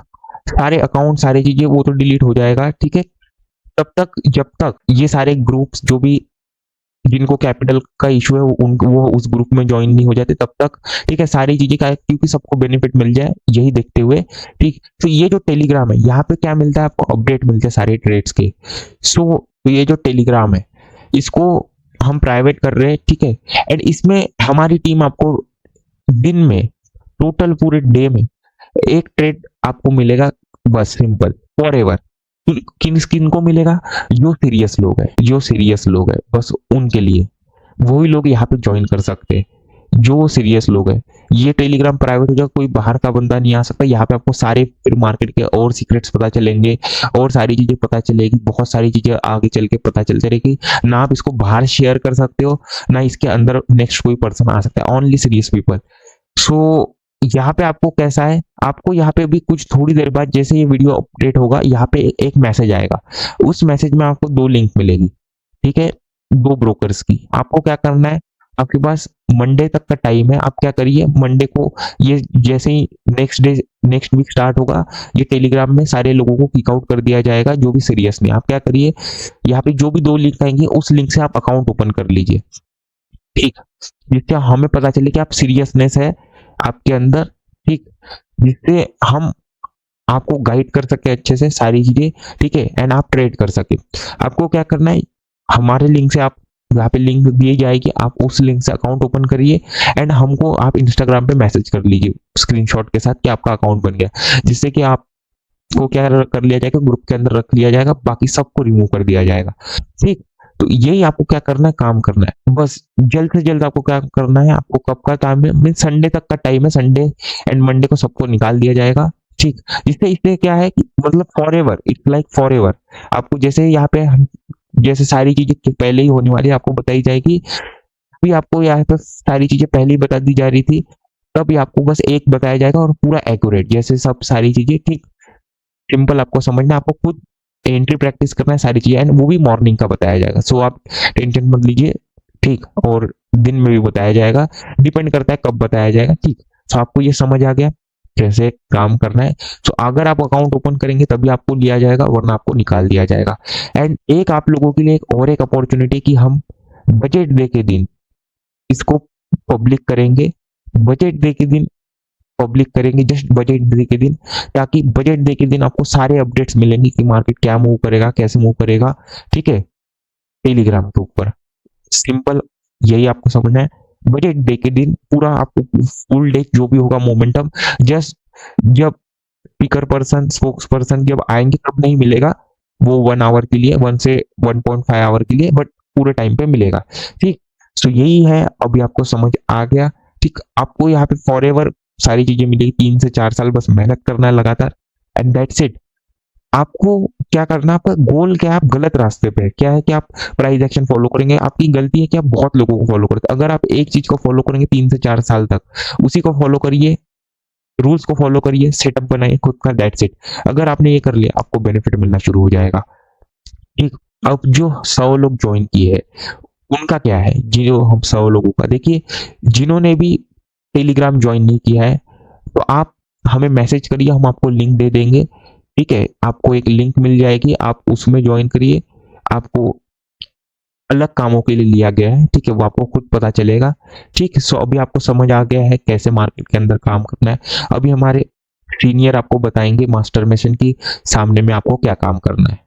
सारे अकाउंट सारी चीजें वो तो डिलीट हो जाएगा, ठीक है। तब तक जब तक ये सारे ग्रुप्स जो भी जिनको कैपिटल का इशू है वो उस ग्रुप में ज्वाइन नहीं हो जाते तब तक, ठीक है। सारी चीजें का क्योंकि सबको बेनिफिट मिल जाए यही देखते हुए, ठीक। तो ये जो टेलीग्राम है यहाँ पे क्या मिलता है आपको, अपडेट मिलते हैं सारे ट्रेड्स के। सो तो ये जो टेलीग्राम है इसको हम प्राइवेट कर रहे हैं, ठीक है। एंड इसमें हमारी टीम आपको दिन में, टोटल पूरे डे में एक ट्रेड आपको मिलेगा, बस सिंपल, फॉरएवर। किन को मिलेगा, जो सीरियस लोग है, जो सीरियस लोग है बस उनके लिए, वही लोग यहाँ पे ज्वाइन कर सकते हैं, जो सीरियस लोग हैं, ये टेलीग्राम प्राइवेट हो जाएगा, कोई बाहर का बंदा नहीं आ सकता। यहाँ पे आपको सारे फिर मार्केट के और सीक्रेट्स पता चलेंगे और सारी चीजें पता चलेगी, बहुत सारी चीजें आगे चल के पता चलती रहेगी। ना आप इसको बाहर शेयर कर सकते हो, ना इसके अंदर नेक्स्ट कोई पर्सन आ सकता है, ओनली सीरियस पीपल। सो यहाँ पे आपको कैसा है, आपको यहाँ पे भी कुछ थोड़ी देर बाद जैसे ये वीडियो अपडेट होगा, यहाँ पे एक मैसेज आएगा। उस मैसेज में आपको 2 लिंक मिलेगी, ठीक है, 2 ब्रोकर्स की। आपको क्या करना है, आपके पास मंडे तक का टाइम है। आप क्या करिए, मंडे को ये जैसे ही नेक्स्ट वीक स्टार्ट होगा, ये टेलीग्राम में सारे लोगों को किक आउट कर दिया जाएगा जो भी सीरियस नहीं। आप क्या करिए, यहाँ पे जो भी 2 लिंक आएंगे उस लिंक से आप अकाउंट ओपन कर लीजिए, ठीक, जिससे हमें पता चले कि आप सीरियसनेस है आपके अंदर, ठीक, जिससे हम आपको गाइड कर सके अच्छे से सारी चीजें, ठीक है, एंड आप ट्रेड कर सके। आपको क्या करना है, हमारे लिंक से आप यहाँ पे लिंक दी जाएगी, आप उस लिंक से अकाउंट ओपन करिए एंड हमको आप इंस्टाग्राम पे मैसेज कर लीजिए स्क्रीनशॉट के साथ कि आपका अकाउंट बन गया, जिससे कि आपको क्या कर लिया जाएगा, ग्रुप के अंदर रख लिया जाएगा, बाकी सबको रिमूव कर दिया जाएगा, ठीक। तो यही आपको क्या करना है, काम करना है बस। जल्द से जल्द आपको क्या करना है, आपको कब का टाइम है, मीन संडे तक का टाइम है, संडे एंड मंडे को सबको निकाल दिया जाएगा, ठीक। इससे क्या है कि मतलब for ever, it's like for ever. आपको जैसे यहाँ पे जैसे सारी चीजें पहले ही होने वाली आपको बताई जाएगी, अभी आपको यहाँ पे सारी चीजें पहले ही बता दी जा रही थी, तब आपको बस एक बताया जाएगा और पूरा एक्यूरेट, जैसे सब सारी चीजें, ठीक, सिंपल आपको समझना, आपको खुद एंट्री प्रैक्टिस करना है सारी चीजें, एंड वो भी मॉर्निंग का बताया जाएगा। सो आप टेंशन मत लीजिए, ठीक, और दिन में भी बताया जाएगा, डिपेंड करता है कब बताया जाएगा, ठीक। तो आपको ये समझ आ गया कैसे काम करना है। तो अगर आप अकाउंट ओपन करेंगे तभी आपको लिया जाएगा, वरना आपको निकाल दिया जाएगा। एंड एक आप लोगों के लिए एक अपॉर्चुनिटी कि हम बजट डे के दिन इसको पब्लिक करेंगे, बजट डे के दिन पब्लिक करेंगे, जस्ट बजट डे के दिन, ताकि बजट डे के दिन आपको सारे अपडेट्स मिलेंगे कि मार्केट क्या मूव करेगा, कैसे मूव करेगा, ठीक है, टेलीग्राम के ऊपर। सिंपल यही आपको समझना है। बजट डे के दिन पूरा आपको फुल डे जो भी होगा मोमेंटम, जस्ट जब स्पीकर पर्सन, स्पोक्स पर्सन जब आएंगे तब नहीं मिलेगा, वो 1 आवर के लिए, 1 से 1.5 आवर के लिए, बट पूरे टाइम पे मिलेगा, ठीक। सो यही है, अभी आपको समझ आ गया, ठीक। आपको यहाँ पे फॉर एवर सारी चीजें मिलेगी, 3 से 4 साल बस मेहनत करना है लगातार, एंड दैट्स इट। आपको क्या करना है, आपका गोल क्या है, आप गलत रास्ते पे है, क्या है कि आप प्राइस एक्शन फॉलो करेंगे, आपकी गलती है कि आप बहुत लोगों को फॉलो करते हैं। अगर आप एक चीज को फॉलो करेंगे 3 से 4 साल तक, उसी को फॉलो करिए, रूल्स को फॉलो करिए, सेटअप बनाइए खुद का, दैट्स इट। अगर आपने ये कर लिया, आपको बेनिफिट मिलना शुरू हो जाएगा, ठीक। अब जो 100 लोग ज्वाइन किए हैं उनका क्या है, जो हम 100 लोगों का, देखिए जिन्होंने भी टेलीग्राम ज्वाइन नहीं किया है तो आप हमें मैसेज करिए, हम आपको लिंक दे देंगे, ठीक है, आपको एक लिंक मिल जाएगी, आप उसमें ज्वाइन करिए। आपको अलग कामों के लिए लिया गया है, ठीक है, वो आपको खुद पता चलेगा, ठीक। सो अभी आपको समझ आ गया है कैसे मार्केट के अंदर काम करना है। अभी हमारे सीनियर आपको बताएंगे मास्टर मेशन की सामने में आपको क्या काम करना है।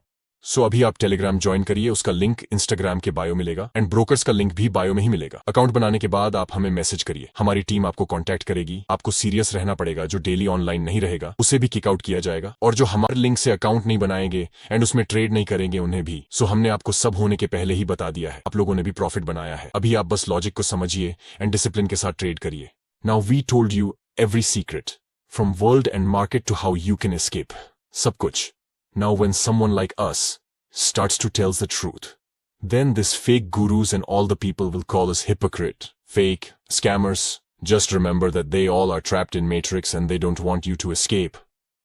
सो अभी आप टेलीग्राम ज्वाइन करिए, उसका लिंक इंस्टाग्राम के बायो मिलेगा एंड ब्रोकर्स का लिंक भी बायो में ही मिलेगा। अकाउंट बनाने के बाद आप हमें मैसेज करिए, हमारी टीम आपको कांटेक्ट करेगी। आपको सीरियस रहना पड़ेगा, जो डेली ऑनलाइन नहीं रहेगा उसे भी किक आउट किया जाएगा, और जो हमारे लिंक से अकाउंट नहीं बनाएंगे एंड उसमें ट्रेड नहीं करेंगे उन्हें भी। सो हमने आपको सब होने के पहले ही बता दिया है, आप लोगों ने भी प्रॉफिट बनाया है। अभी आप बस लॉजिक को समझिए एंड डिसिप्लिन के साथ ट्रेड करिए। Now we told you every secret from world and market to how you can escape, सब कुछ। Now when someone like us starts to tell the truth, then this fake gurus and all the people will call us hypocrite, fake, scammers. Just remember that they all are trapped in matrix and they don't want you to escape.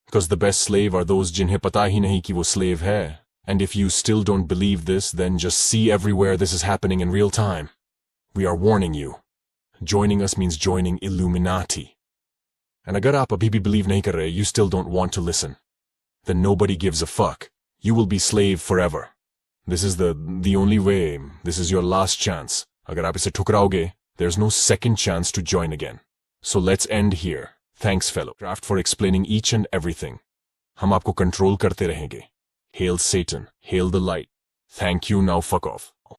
Because the best slave are those जिन्हें पता ही नहीं कि वो slave है. And if you still don't believe this, then just see everywhere this is happening in real time. We are warning you. Joining us means joining Illuminati. And अगर आप अभी भी believe नहीं कर रहे, you still don't want to listen, then nobody gives a fuck. You will be slave forever. This is the only way. This is your last chance. अगर आप इसे ठुकराओगे, there's no second chance to join again. So let's end here. Thanks fellow craft for explaining each and everything. हम आपको control करते रहेंगे. Hail Satan. Hail the light. Thank you, now fuck off.